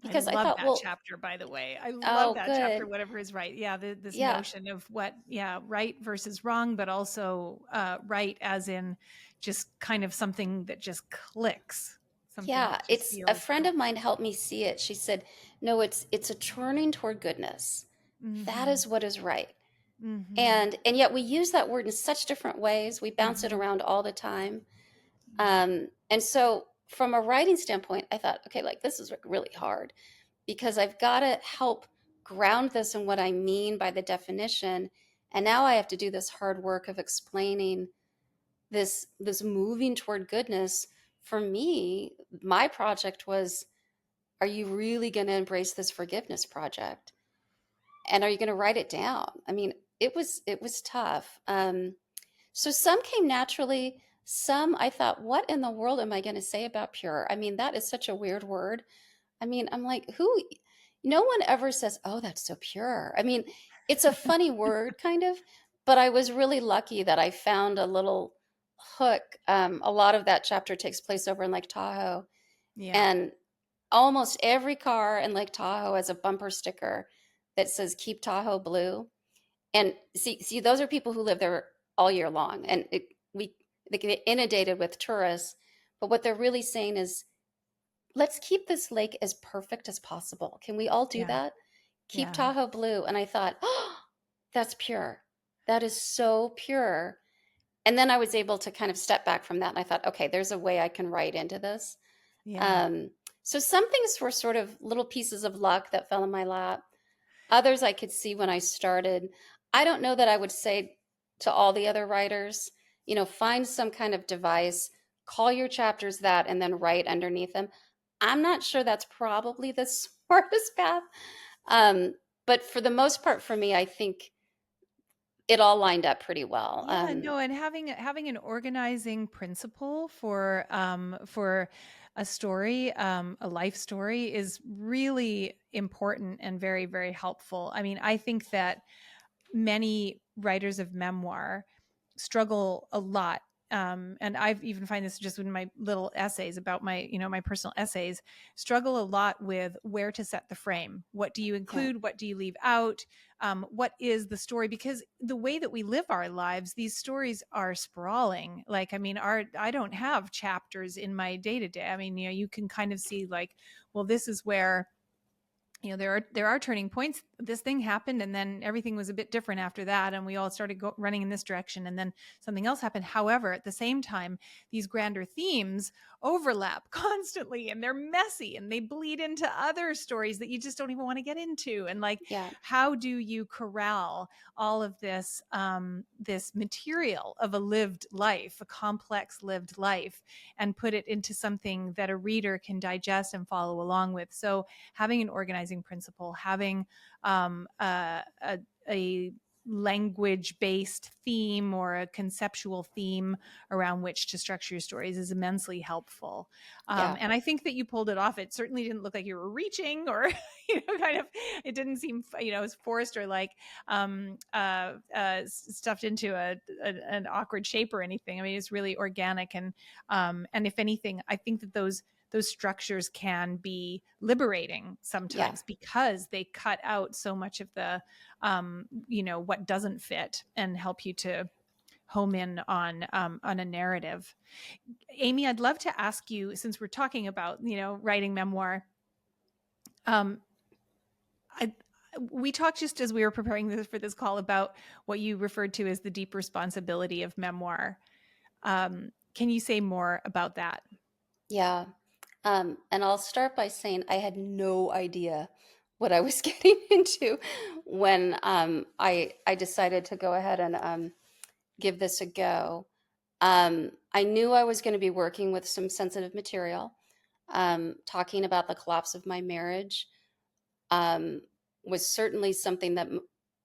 I because I love thought, that well, chapter, by the way. I love oh, that chapter, good, whatever is right. Yeah, this yeah. notion of what, yeah, right versus wrong, but also right as in just kind of something that just clicks, something Yeah, that just it's a feels friend right. of mine helped me see it. She said, "No, it's a turning toward goodness. That Mm-hmm. is what is right." Mm-hmm. And yet we use that word in such different ways. We bounce it Mm-hmm. around all the time. Yeah. And so from a writing standpoint, I thought, okay, like this is really hard, because I've got to help ground this in what I mean by the definition. And now I have to do this hard work of explaining this moving toward goodness. For me, my project was, are you really going to embrace this forgiveness project, and are you going to write it down? I mean, it was tough. So some came naturally. Some I thought, what in the world am I going to say about pure? I mean, that is such a weird word. I mean, I'm like, who? No one ever says, oh, that's so pure. I mean, it's a funny word, kind of, but I was really lucky that I found a little hook. A lot of that chapter takes place over in Lake Tahoe, Yeah. and almost every car in Lake Tahoe has a bumper sticker that says "Keep Tahoe Blue." And see, those are people who live there all year long, and they get inundated with tourists. But what they're really saying is, let's keep this lake as perfect as possible. Can we all do Yeah. that? Keep Yeah. Tahoe blue. And I thought, oh, that's pure. That is so pure. And then I was able to kind of step back from that, and I thought, okay, there's a way I can write into this. Yeah. Um, so some things were sort of little pieces of luck that fell in my lap. Others I could see when I started. I don't know that I would say to all the other writers, find some kind of device, call your chapters that, and then write underneath them. I'm not sure that's probably the smartest path. Um, but for the most part, for me, I think it all lined up pretty well. Yeah, no, and having an organizing principle for a story, a life story is really important and very, very helpful. I mean, I think that many writers of memoir struggle a lot. And I've even find this just in my little essays about my personal essays, struggle a lot with where to set the frame. What do you Yeah. include? What do you leave out? What is the story? Because the way that we live our lives, these stories are sprawling. Like, I mean, I don't have chapters in my day to day. I mean, you can kind of see like, well, this is where there are turning points this thing happened, and then everything was a bit different after that, and we all started running in this direction, and then something else happened. However, at the same time, these grander themes overlap constantly, and they're messy, and they bleed into other stories that you just don't even want to get into. And like, Yeah. how do you corral all of this this material of a lived life, a complex lived life, and put it into something that a reader can digest and follow along with? So having an organizing principle, having a language-based theme or a conceptual theme around which to structure your stories is immensely helpful. Yeah. And I think that you pulled it off. It certainly didn't look like you were reaching, or kind of, it didn't seem, as forced or like stuffed into an awkward shape or anything. I mean, it's really organic, and if anything, I think that those structures can be liberating sometimes, because they cut out so much of the what doesn't fit, and help you to home in on a narrative. Amy, I'd love to ask you, since we're talking about writing memoir, we talked just as we were preparing for this call about what you referred to as the deep responsibility of memoir. Can you say more about that? Yeah. And I'll start by saying I had no idea what I was getting into when I decided to go ahead and give this a go. I knew I was going to be working with some sensitive material. Talking about the collapse of my marriage was certainly something that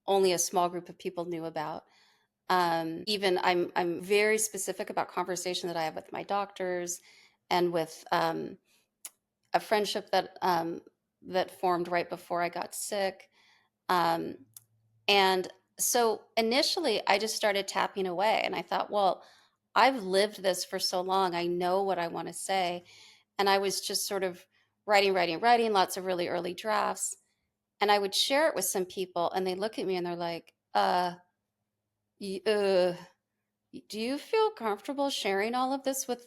only a small group of people knew about. Even I'm very specific about conversation that I have with my doctors, and with a friendship that formed right before I got sick. And so initially, I just started tapping away, and I thought, well, I've lived this for so long. I know what I want to say. And I was just sort of writing, lots of really early drafts. And I would share it with some people, and they look at me and they're like, do you feel comfortable sharing all of this with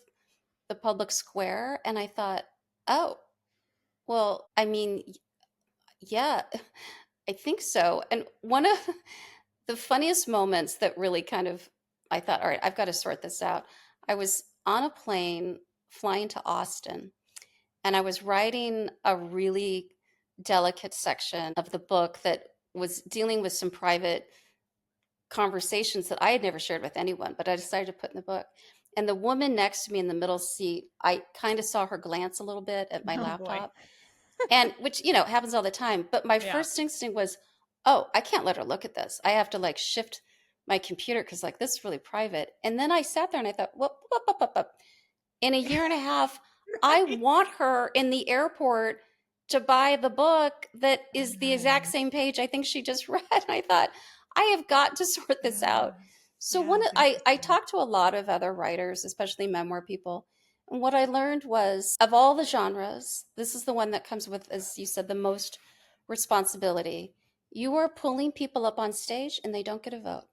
the public square? And I thought, oh, well, I mean, yeah, I think so. And one of the funniest moments that really kind of, I thought, all right, I've got to sort this out. I was on a plane flying to Austin, and I was writing a really delicate section of the book that was dealing with some private conversations that I had never shared with anyone, but I decided to put in the book. And the woman next to me in the middle seat, I kind of saw her glance a little bit at my Oh boy. laptop, and which, happens all the time. But my Yeah. first instinct was, oh, I can't let her look at this. I have to like shift my computer, because like this is really private. And then I sat there and I thought, whoop. In a year and a half, I want her in the airport to buy the book that is the exact same page I think she just read. And I thought, I have got to sort this out. So I talked to a lot of other writers, especially memoir people. And what I learned was, of all the genres, this is the one that comes with, as you said, the most responsibility. You are pulling people up on stage, and they don't get a vote.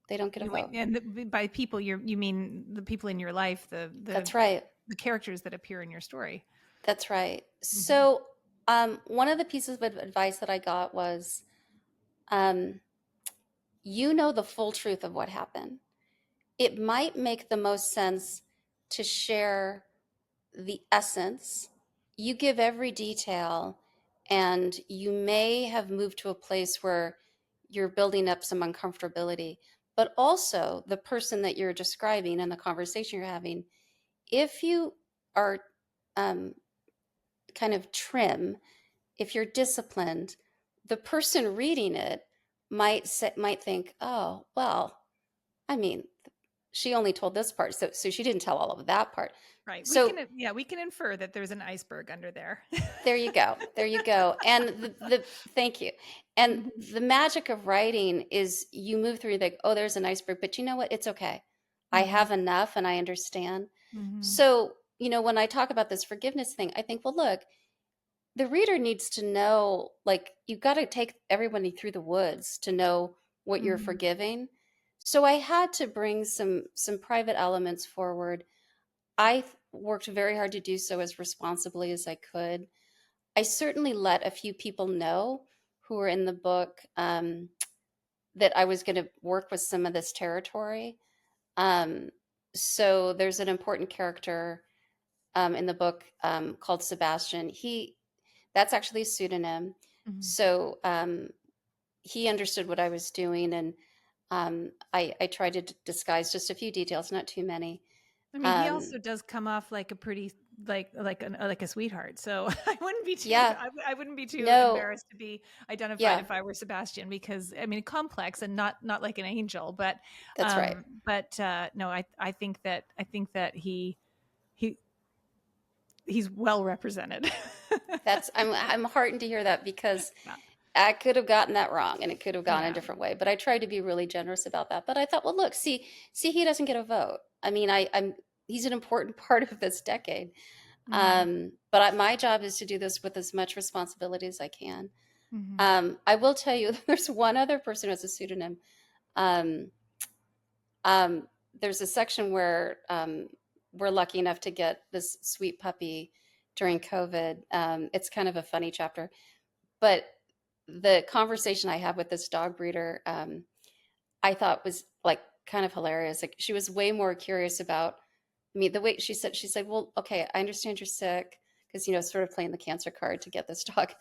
They don't get a vote. And by people, you mean the people in your life, That's right. the characters that appear in your story. That's right. So one of the pieces of advice that I got was, the full truth of what happened. It might make the most sense to share the essence. You give every detail, and you may have moved to a place where you're building up some uncomfortability, but also the person that you're describing and the conversation you're having, if you are kind of trim, if you're disciplined, the person reading it might think, oh, well, I mean, she only told this part, so she didn't tell all of that part. Right. So we can infer that there's an iceberg under there. there you go. And the thank you. And the magic of writing is you move through, like, oh, there's an iceberg, but you know what? It's okay. I have enough, and I understand. So, when I talk about this forgiveness thing, I think, well, look, the reader needs to know, like, you've got to take everybody through the woods to know what you're forgiving. So I had to bring some private elements forward. I worked very hard to do so as responsibly as I could. I certainly let a few people know who were in the book, that I was going to work with some of this territory. Um, so there's an important character in the book called Sebastian. That's actually a pseudonym. Mhm. So he understood what I was doing, and I tried to disguise just a few details, not too many. I mean, he Um, also does come off like a pretty like a sweetheart. So yeah, I wouldn't be too no, embarrassed to be identified yeah, if I were Sebastian, because I mean, complex and not like an angel, that's right. no, I think that he he's well represented. I'm heartened to hear that, because Yeah. I could have gotten that wrong and it could have gone a Yeah. different way. But I tried to be really generous about that. But I thought, well, look, see, he doesn't get a vote. I mean, I'm he's an important part of this decade. Mm-hmm. But my job is to do this with as much responsibility as I can. Mm-hmm. I will tell you, there's one other person who has a pseudonym. Um, um, there's a section where we're lucky enough to get this sweet puppy during COVID. It's kind of a funny chapter, but the conversation I had with this dog breeder, I thought was like kind of hilarious. Like, she was way more curious about me. The way she said, "Well, okay, I understand you're sick," because sort of playing the cancer card to get this dog.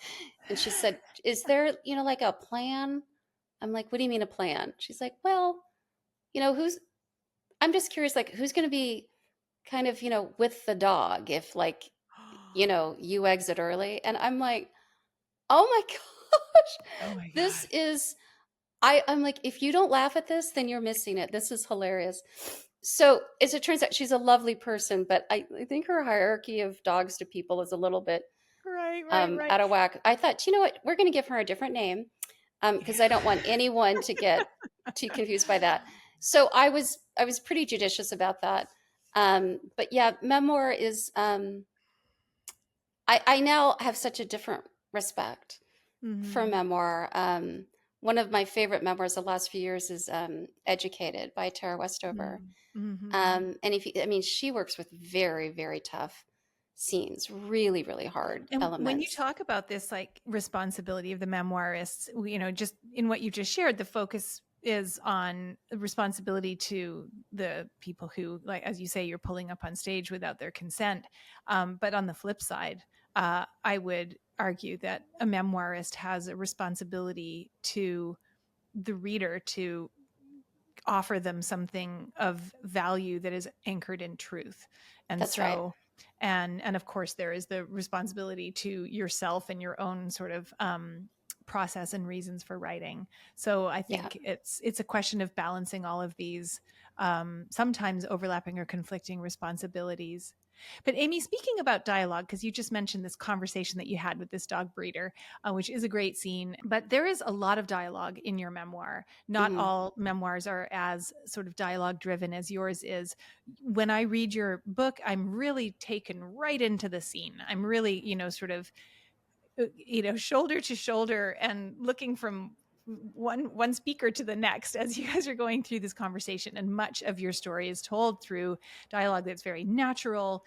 And she said, "Is there like a plan?" I'm like, "What do you mean a plan?" She's like, "Well, who's I'm just curious, like, who's going to be kind of, with the dog if, like, you exit early." And I'm like, "Oh my gosh, Oh my this God. is." I'm like, if you don't laugh at this, then you're missing it. This is hilarious. So as it turns out, she's a lovely person, but I think her hierarchy of dogs to people is a little bit Right, right, right. out of whack. I thought, you know what, we're going to give her a different name, because I don't want anyone to get too confused by that. So I was pretty judicious about that. But yeah, memoir is. I now have such a different respect for Mm-hmm. memoir. One of my favorite memoirs the last few years is Educated by Tara Westover. Mm-hmm. And I mean, she works with very, very tough scenes, really, really hard And when you elements. talk about this, like, responsibility of the memoirists, just in what you just shared, the focus is on responsibility to the people who, like, as you say, you're pulling up on stage without their consent. But on the flip side, I would argue that a memoirist has a responsibility to the reader to offer them something of value that is anchored in truth. And That's right. so, and of course there is the responsibility to yourself and your own sort of process and reasons for writing. So I Yeah. think it's a question of balancing all of these sometimes overlapping or conflicting responsibilities. But Amy, speaking about dialogue, because you just mentioned this conversation that you had with this dog breeder, which is a great scene, but there is a lot of dialogue in your memoir. Not Hmm. all memoirs are as sort of dialogue driven as yours is. When I read your book, I'm really taken right into the scene. I'm really, sort of, shoulder to shoulder and looking from one speaker to the next as you guys are going through this conversation. And much of your story is told through dialogue that's very natural,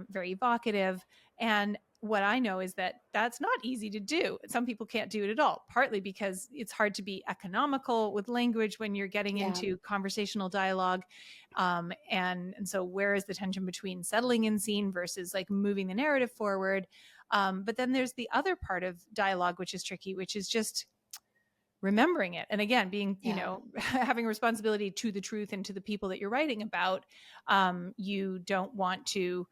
very evocative. And what I know is that that's not easy to do. Some people can't do it at all, partly because it's hard to be economical with language when you're getting Yeah. into conversational dialogue. And so where is the tension between settling in scene versus like moving the narrative forward? But then there's the other part of dialogue, which is tricky, which is just remembering it. And again, being, Yeah. having a responsibility to the truth and to the people that you're writing about. You don't want to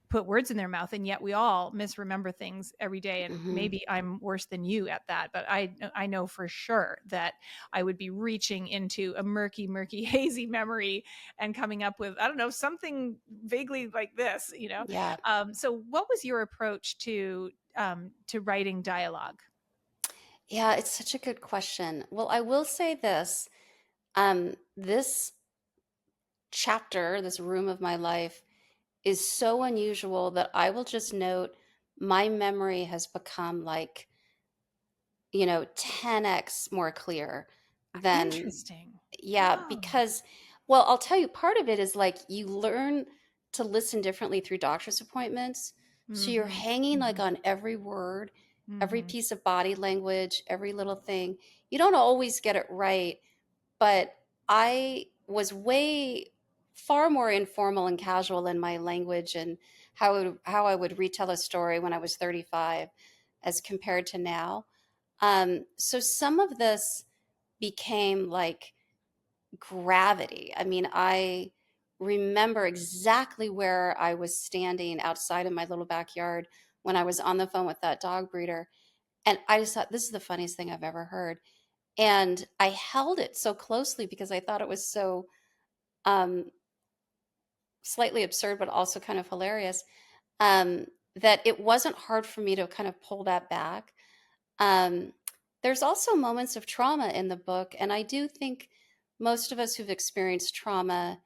put words in their mouth, and yet we all misremember things every day, and Hmm. maybe I'm worse than you at that, but I know for sure that I would be reaching into a murky hazy memory and coming up with, I don't know, something vaguely like this. Yeah. So what was your approach to writing dialogue? Yeah. It's such a good question. Well, I will say this. This chapter, this room of my life, is so unusual that I will just note my memory has become like, 10x more clear than, Interesting. yeah, Oh. because, well, I'll tell you, part of it is like you learn to listen differently through doctor's appointments. So you're Mm-hmm. hanging like Mm-hmm. on every word. every Mm-hmm. piece of body language, every little thing. You don't always get it right, but I was way far more informal and casual in my language and how I would retell a story when I was 35 as compared to now. So some of this became like gravity. I mean, I remember exactly where I was standing outside in my little backyard when I was on the phone with that dog breeder. And I just thought, this is the funniest thing I've ever heard. And I held it so closely because I thought it was so um, slightly absurd, but also kind of hilarious, um, that it wasn't hard for me to kind of pull that back. Um, there's also moments of trauma in the book, and I do think most of us who've experienced trauma,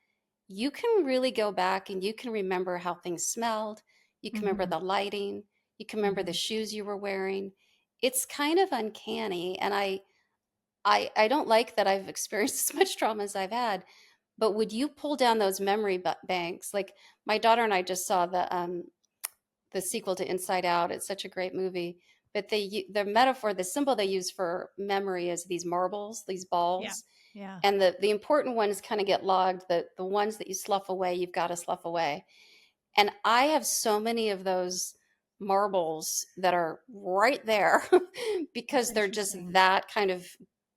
you can really go back and you can remember how things smelled. You can remember Mm-hmm. the lighting. You can remember the Mm-hmm. shoes you were wearing. It's kind of uncanny, and I don't like that I've experienced as much trauma as I've had. But would you pull down those memory banks? Like my daughter and I just saw the sequel to Inside Out. It's such a great movie. But the metaphor, the symbol they use for memory is these marbles, these Yeah. balls, Yeah. and the important ones kind of get logged. The ones that you slough away, you've got to slough away. And I have so many of those marbles that are right there That's because they're just interesting. that kind of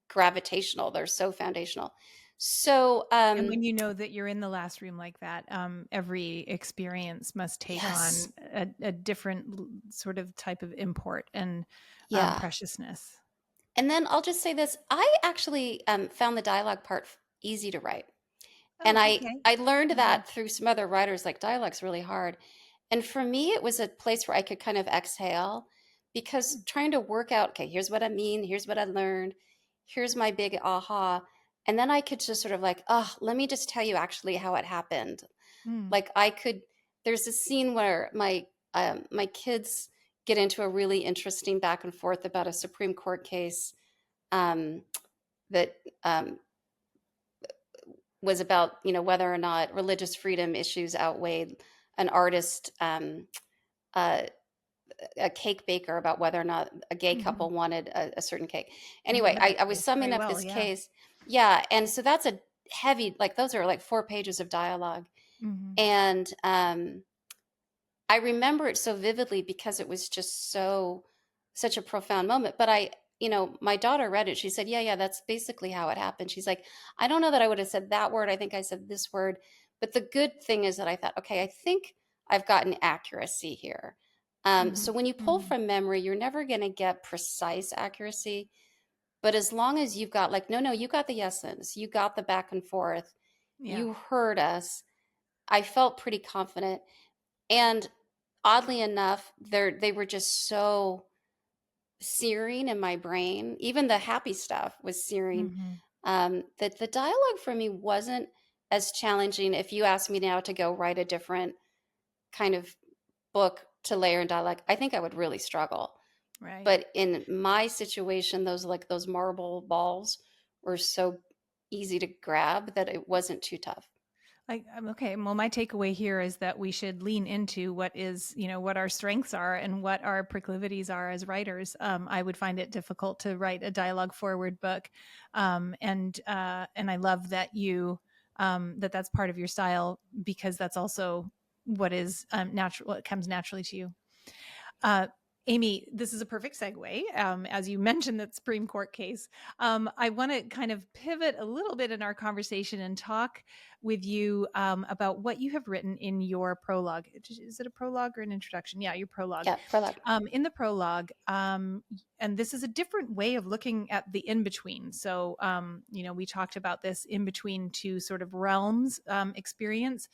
gravitational. They're so foundational. So, And when you know that you're in the last room like that, every experience must take yes, on a different sort of type of import and yeah. preciousness. And then I'll just say this: I actually found the dialogue part easy to write. And Oh, I okay. I learned Mhm. that through some other writers, like dialogue's really hard. And for me, it was a place where I could kind of exhale because trying to work out, okay, here's what I mean, here's what I learned, here's my big aha. And then I could just sort of like, oh, let me just tell you actually how it happened. Mm. Like I could, there's a scene where my kids get into a really interesting back and forth about a Supreme Court case um, that was about whether or not religious freedom issues outweighed an artist, uh, a cake baker, about whether or not a gay Mhm. couple wanted a certain cake. I Anyway, remember I, that I was case summing very up well. this Yeah. case. Yeah, and so that's a heavy, like those are like 4 pages of dialogue. Hmm. And I remember it so vividly because it was just such a profound moment. But my daughter read it. She said, yeah, that's basically how it happened. She's like, I don't know that I would have said that word. I think I said this word. But the good thing is that I thought, okay, I think I've gotten accuracy here. Hmm. So when you pull Hmm. from memory, you're never going to get precise accuracy. But as long as you've got like, no, you got the essence, you got the back and forth, Yeah. you heard us, I felt pretty confident. And oddly enough, they were just so searing in my brain. Even the happy stuff was searing. Hmm. That the dialogue for me wasn't as challenging. If you asked me now to go write a different kind of book to layer in dialogue, I think I would really struggle. Right. But in my situation, those marble balls were so easy to grab that it wasn't too tough. Like, okay. Well, my takeaway here is that we should lean into what our strengths are and what our proclivities are as writers. I would find it difficult to write a dialogue forward book, and I love that that's part of your style because that's also what is natural. What comes naturally to you. Uh, Amy, this is a perfect segue. As you mentioned that Supreme Court case, I want to kind of pivot a little bit in our conversation and talk with you about what you have written in your prologue. Is it a prologue or an introduction? Yeah, your prologue. Yeah, prologue. In the prologue, and this is a different way of looking at the in between. So, we talked about this in between two sort of realms experience.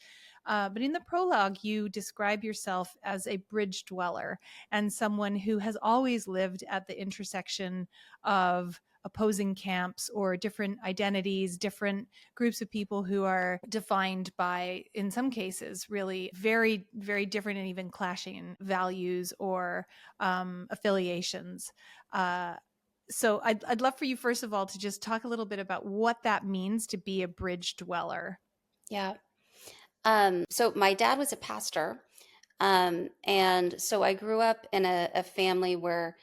But in the prologue, you describe yourself as a bridge dweller and someone who has always lived at the intersection of opposing camps or different identities, different groups of people who are defined by, in some cases, really very, very different and even clashing values or affiliations. So I'd love for you, first of all, to just talk a little bit about what that means to be a bridge dweller. Yeah. So my dad was a pastor. And so I grew up in a family where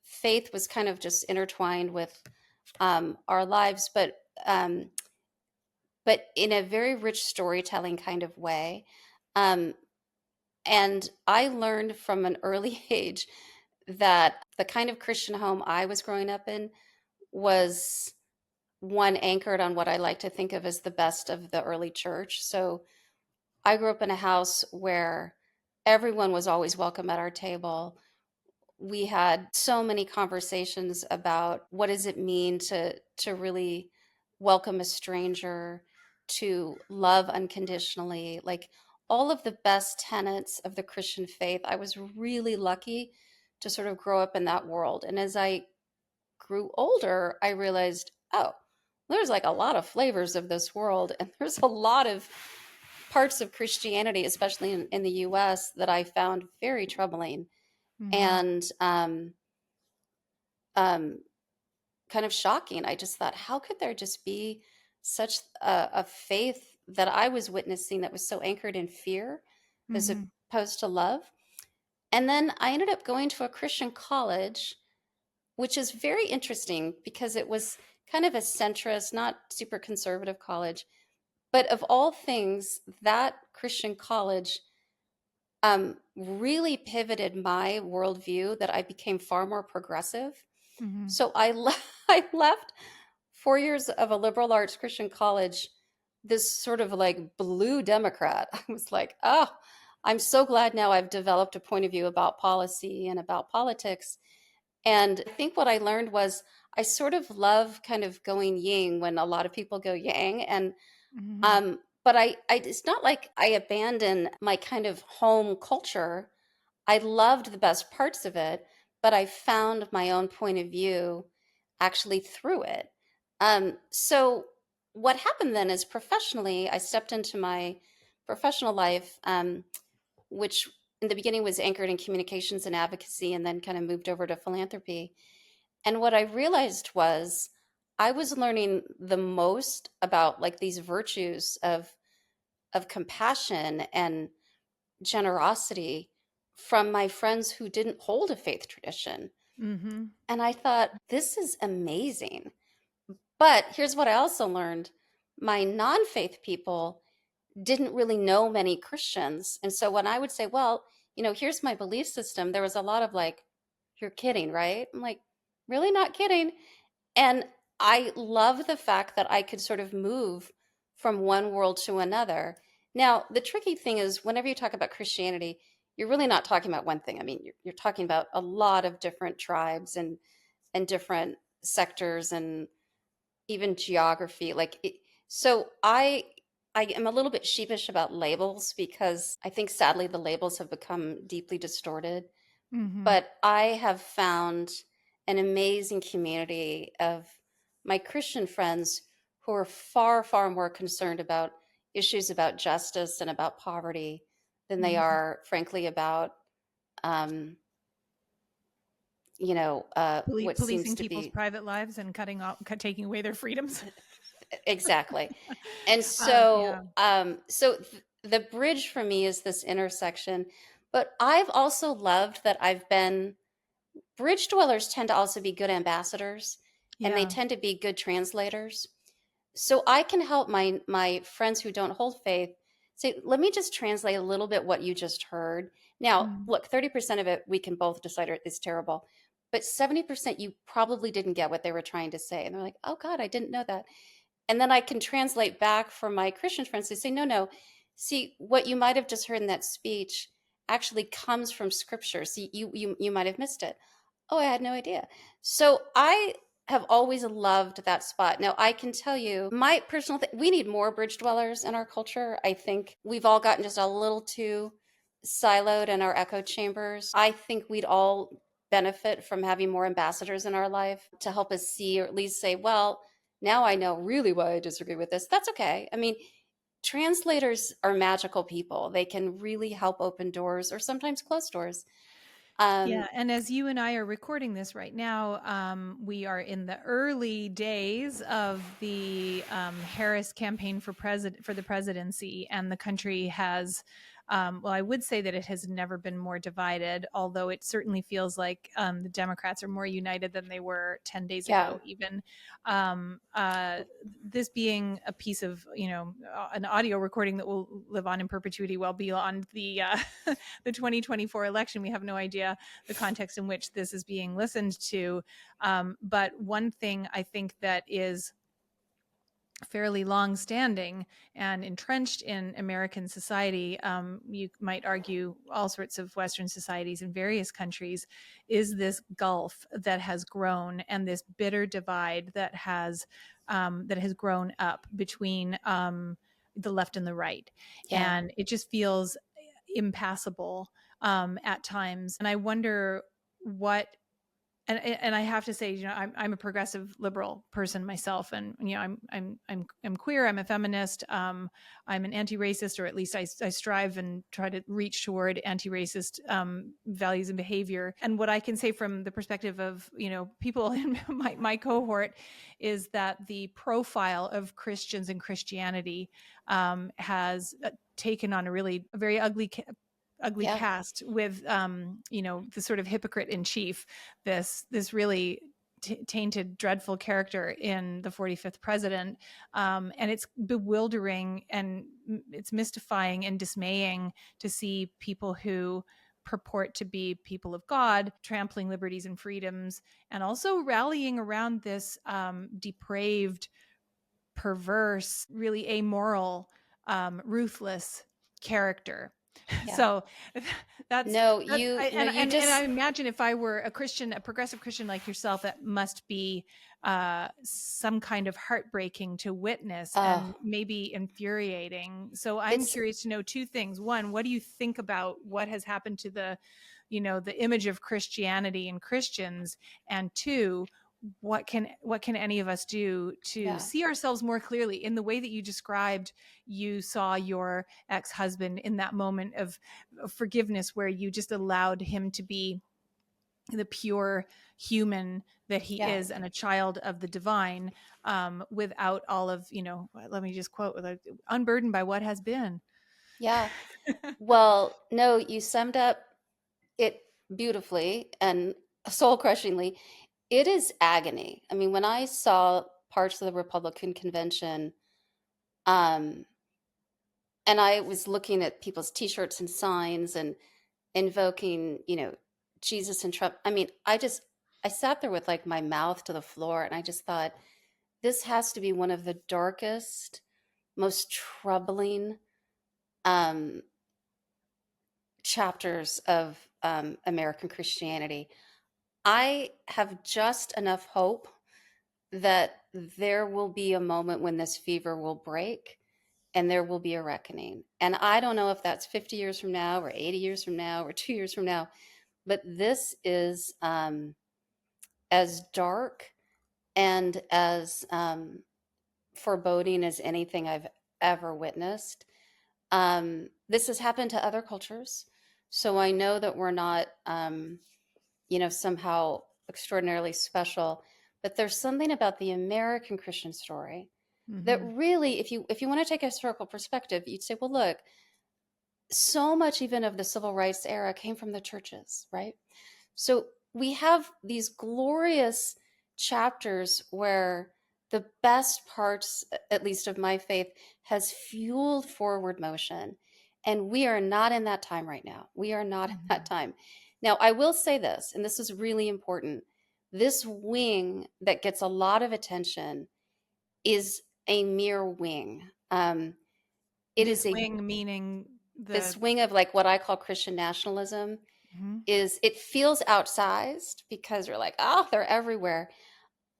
faith was kind of just intertwined with our lives, but in a very rich storytelling kind of way. Um, and I learned from an early age that the kind of Christian home I was growing up in was one anchored on what I like to think of as the best of the early church. So I grew up in a house where everyone was always welcome at our table. We had so many conversations about what does it mean to really welcome a stranger, to love unconditionally, like all of the best tenets of the Christian faith. I was really lucky to sort of grow up in that world. And as I grew older, I realized, oh, there's like a lot of flavors of this world, and there's a lot of parts of Christianity, especially in the US, that I found very troubling Mm-hmm. and um, kind of shocking. I just thought, how could there just be such a faith that I was witnessing that was so anchored in fear as Mm-hmm. opposed to love? And then I ended up going to a Christian college, which is very interesting because it was kind of a centrist, not super conservative college. But of all things, that Christian college really pivoted my worldview that I became far more progressive. Mm-hmm. So I left 4 years of a liberal arts Christian college, this sort of like blue Democrat. I was like, oh, I'm so glad now I've developed a point of view about policy and about politics. And I think what I learned was I sort of love kind of going yin when a lot of people go yang. And Mm-hmm. but it's not like I abandoned my kind of home culture. I loved the best parts of it, but I found my own point of view actually through it. So what happened then is professionally, I stepped into my professional life, which in the beginning was anchored in communications and advocacy, and then kind of moved over to philanthropy. And what I realized was I was learning the most about like these virtues of compassion and generosity from my friends who didn't hold a faith tradition. Mm-hmm. And I thought, this is amazing. But here's what I also learned: my non faith people didn't really know many Christians. And so when I would say, well, here's my belief system, there was a lot of like, you're kidding, right? I'm like, really not kidding. And I love the fact that I could sort of move from one world to another. Now, the tricky thing is, whenever you talk about Christianity, you're really not talking about one thing. I mean, you're talking about a lot of different tribes and different sectors and even geography. So I am a little bit sheepish about labels because I think sadly the labels have become deeply distorted. Mm-hmm. But I have found an amazing community of my Christian friends who are far, far more concerned about issues about justice and about poverty than they Mm-hmm. are, frankly, about, um, what seems Policing to people's be private lives and taking away their freedoms. exactly. And Yeah. the bridge for me is this intersection. But I've also loved that I've been bridge dwellers tend to also be good ambassadors, and they Yeah. tend to be good translators. So I can help my friends who don't hold faith say, let me just translate a little bit what you just heard. Now, Mm-hmm. look, 30% of it we can both decide is terrible, but 70% you probably didn't get what they were trying to say. And they're like, oh God, I didn't know that. And then I can translate back for my Christian friends to say, no, no, see, what you might have just heard in that speech actually comes from scripture. See, you might have missed it. Oh, I had no idea. So I have always loved that spot. Now, I can tell you my personal thing, we need more bridge dwellers in our culture. I think we've all gotten just a little too siloed in our echo chambers. I think we'd all benefit from having more ambassadors in our life to help us see, or at least say, well, now I know really why I disagree with this. That's okay. I mean, translators are magical people. They can really help open doors or sometimes close doors. Yeah, Um, and as you and I are recording this right now, we are in the early days of the Harris campaign for the presidency, and the country has Well, I would say that it has never been more divided, although it certainly feels like the Democrats are more united than they were 10 days Yeah. ago, even. Um, uh, this being a piece of, an audio recording that will live on in perpetuity well beyond the the 2024 election. We have no idea the context in which this is being listened to. But one thing I think that is fairly long-standing and entrenched in American society, you might argue all sorts of Western societies in various countries, is this gulf that has grown and this bitter divide that has grown up between the left and the right, Yeah. and it just feels impassable at times. And I wonder what and I have to say, I'm a progressive liberal person myself, and I'm queer, I'm a feminist, I'm an anti-racist, or at least I strive and try to reach toward anti-racist values and behavior. And what I can say from the perspective of people in my cohort is that the profile of Christians and Christianity has taken on a very ugly Yeah. cast with the sort of hypocrite in chief, this really tainted, dreadful character in the 45th president. And it's bewildering and it's mystifying and dismaying to see people who purport to be people of God trampling liberties and freedoms, and also rallying around this depraved, perverse, really amoral, ruthless character. Yeah. So that's No, that, you I, no, you and I just imagine if I were a Christian, a progressive Christian like yourself, that must be some kind of heartbreaking to witness and maybe infuriating. So I'm it's curious to know two things. One, what do you think about what has happened to the image of Christianity and Christians? And two, what can any of us do to yeah. see ourselves more clearly in the way that you described you saw your ex-husband in that moment of forgiveness, where you just allowed him to be the pure human that he Yeah. is and a child of the divine, without all of, let me just quote, unburdened by what has been. Yeah. Well, no, you summed up it beautifully and soul crushingly. It is agony. I mean, when I saw parts of the Republican convention, um, and I was looking at people's t-shirts and signs and invoking, Jesus and Trump. I mean, I sat there with like my mouth to the floor and I just thought, this has to be one of the darkest, most troubling um, chapters of American Christianity. I have just enough hope that there will be a moment when this fever will break and there will be a reckoning. And I don't know if that's 50 years from now or 80 years from now or 2 years from now, but this is as dark and as foreboding as anything I've ever witnessed. This has happened to other cultures. So I know that we're not, somehow extraordinarily special, but there's something about the American Christian story that Mm-hmm. really, if you want to take a historical perspective, you'd say, well, look, so much even of the civil rights era came from the churches, right? So we have these glorious chapters where the best parts, at least of my faith, has fueled forward motion. And we are not in that time right now. We are not in that time. Now, I will say this, and this is really important. This wing that gets a lot of attention is a mere wing. It This is a wing meaning this the wing of like what I call Christian nationalism Mhm. is it feels outsized because you're like, oh, they're everywhere.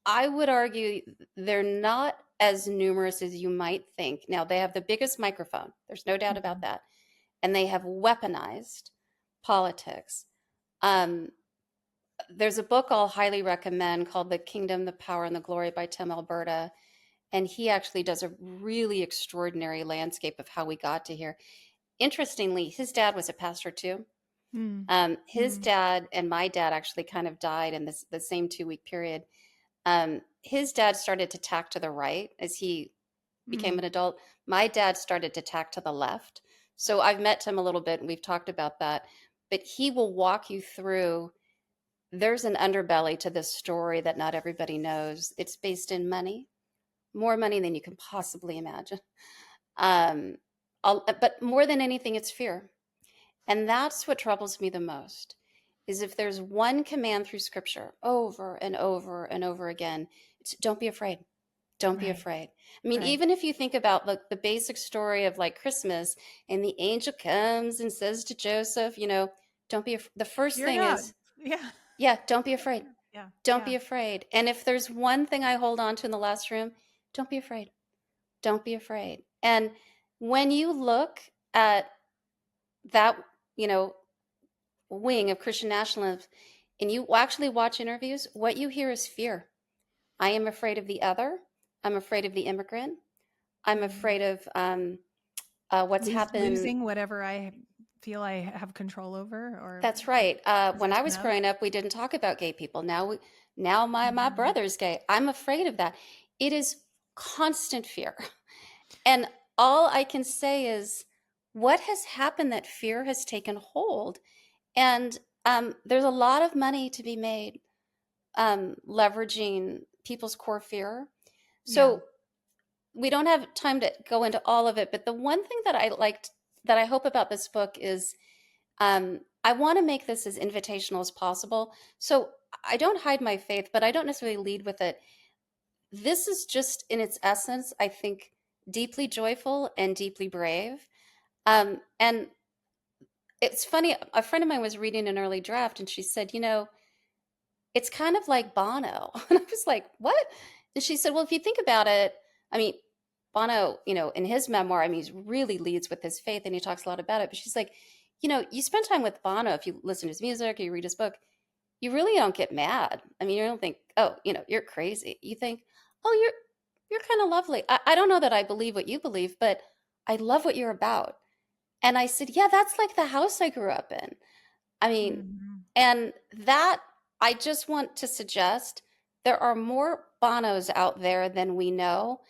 I would argue they're not as numerous as you might think. Now, they have the biggest microphone. There's no doubt about that. And they have weaponized politics. Um, there's a book I'll highly recommend called The Kingdom, the Power, and the Glory by Tim Alberta. And he actually does a really extraordinary landscape of how we got to here. Interestingly, his dad was a pastor too. Mm. His Mm. dad and my dad actually kind of died in the same 2 week period. His dad started to tack to the right as he became Mm. an adult. My dad started to tack to the left. So I've met him a little bit and we've talked about that, but he will walk you through. There's an underbelly to this story that not everybody knows. It's based in money, more money than you can possibly imagine. Um, but more than anything, it's fear. And that's what troubles me the most is if there's one command through scripture over and over and over again, it's don't be afraid. Don't be Right. afraid. I mean, Right. even if you think about the basic story of like Christmas and the angel comes and says to Joseph, don't be, the first Fear thing not. is, Yeah. yeah, don't be afraid. Yeah. Don't Yeah. be afraid. And if there's one thing I hold on to in the last room, don't be afraid. Don't be afraid. And when you look at that, you know, wing of Christian nationalism and you actually watch interviews, what you hear is fear. I am afraid of the other. I'm afraid of the immigrant. I'm Mhm. afraid of what's happened. Losing whatever I feel I have control over or That's right. When I possession was of. growing up, we didn't talk about gay people. Now my Mhm. brother's gay. I'm afraid of that. It is constant fear. And all I can say is what has happened that fear has taken hold. And there's a lot of money to be made leveraging people's core fear. Yeah. So we don't have time to go into all of it, but the one thing that I liked that I hope about this book is I want to make this as invitational as possible. So I don't hide my faith, but I don't necessarily lead with it. This is just in its essence, I think, deeply joyful and deeply brave. And it's funny, a friend of mine was reading an early draft and she said, it's kind of like Bono. And I was like, what? And she said, well, if you think about it, I mean, Bono, in his memoir, I mean, he really leads with his faith and he talks a lot about it. But she's like, you spend time with Bono, if you listen to his music or you read his book, you really don't get mad. I mean, you don't think, oh, you're crazy. You think, oh, you're kind of lovely. I don't know that I believe what you believe, but I love what you're about. And I said, yeah, that's like the house I grew up in. I mean, Mhm. and that I just want to suggest there are more Bonos out there than we know,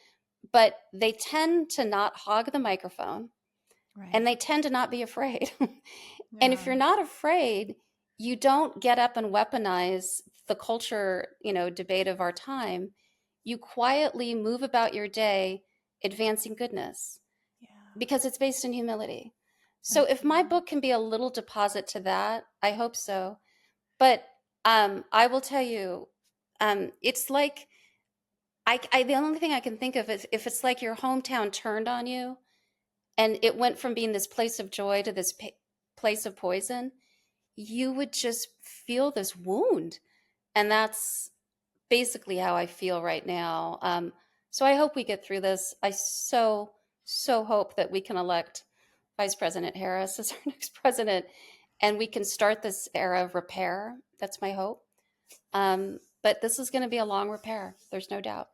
but they tend to not hog the microphone Right. and they tend to not be afraid. And if Yeah. you're not afraid, you don't get up and weaponize the culture, debate of our time. You quietly move about your day advancing goodness Yeah. because it's based in humility. So if my Absolutely. book can be a little deposit to that, I hope so. But I will tell you, it's like the only thing I can think of is if it's like your hometown turned on you and it went from being this place of joy to this place of poison, you would just feel this wound. And that's basically how I feel right now. So I hope we get through this. I so hope that we can elect Vice President Harris as our next president and we can start this era of repair. That's my hope. But this is going to be a long repair. There's no doubt.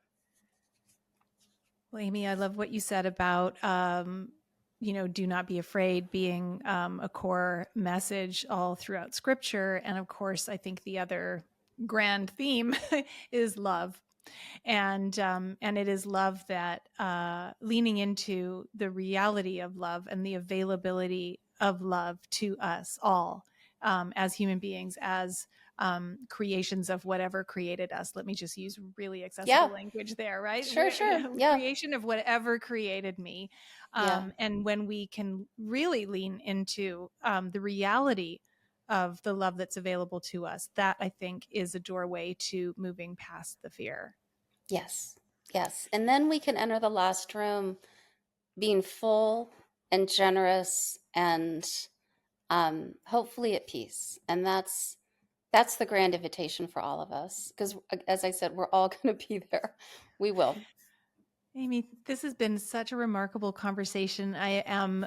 Well, Amy, I love what you said about, do not be afraid being a core message all throughout scripture. And of course, I think the other grand theme is love. And it is love that leaning into the reality of love and the availability of love to us all as human beings, as creations of whatever created us. Let me just use really Yeah, accessible language there, right? sure, sure. Yeah, Creation of whatever created me. yeah. And when we can really lean into the reality of the love that's available to us, that I think is a doorway to moving past the fear. Yes, yes. And then we can enter the last room being full and generous and hopefully at peace. And that's the grand invitation for all of us. Because as I said, we're all going to be there. We will. Amy, this has been such a remarkable conversation. I am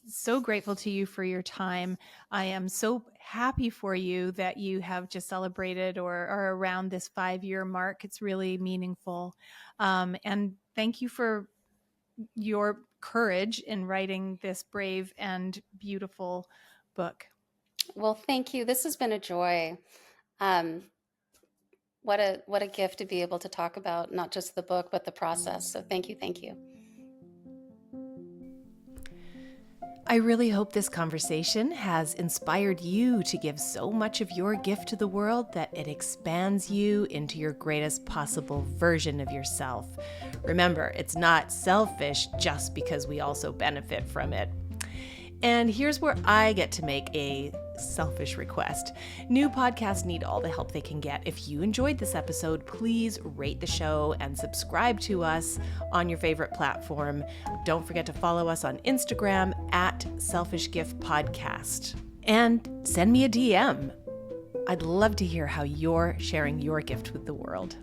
so grateful to you for your time. I am so happy for you that you have just celebrated or are around this 5-year mark. It's really meaningful. And thank you for your courage in writing this brave and beautiful book. Well, thank you. This has been a joy. Um, what a gift to be able to talk about not just the book but the process. So thank you, thank you. I really hope this conversation has inspired you to give so much of your gift to the world that it expands you into your greatest possible version of yourself. Remember, it's not selfish just because we also benefit from it. And here's where I get to make a selfish request. New podcasts need all the help they can get. If you enjoyed this episode, please rate the show and subscribe to us on your favorite platform. Don't forget to follow us on Instagram at Selfish Gift Podcast. And send me a DM. I'd love to hear how you're sharing your gift with the world.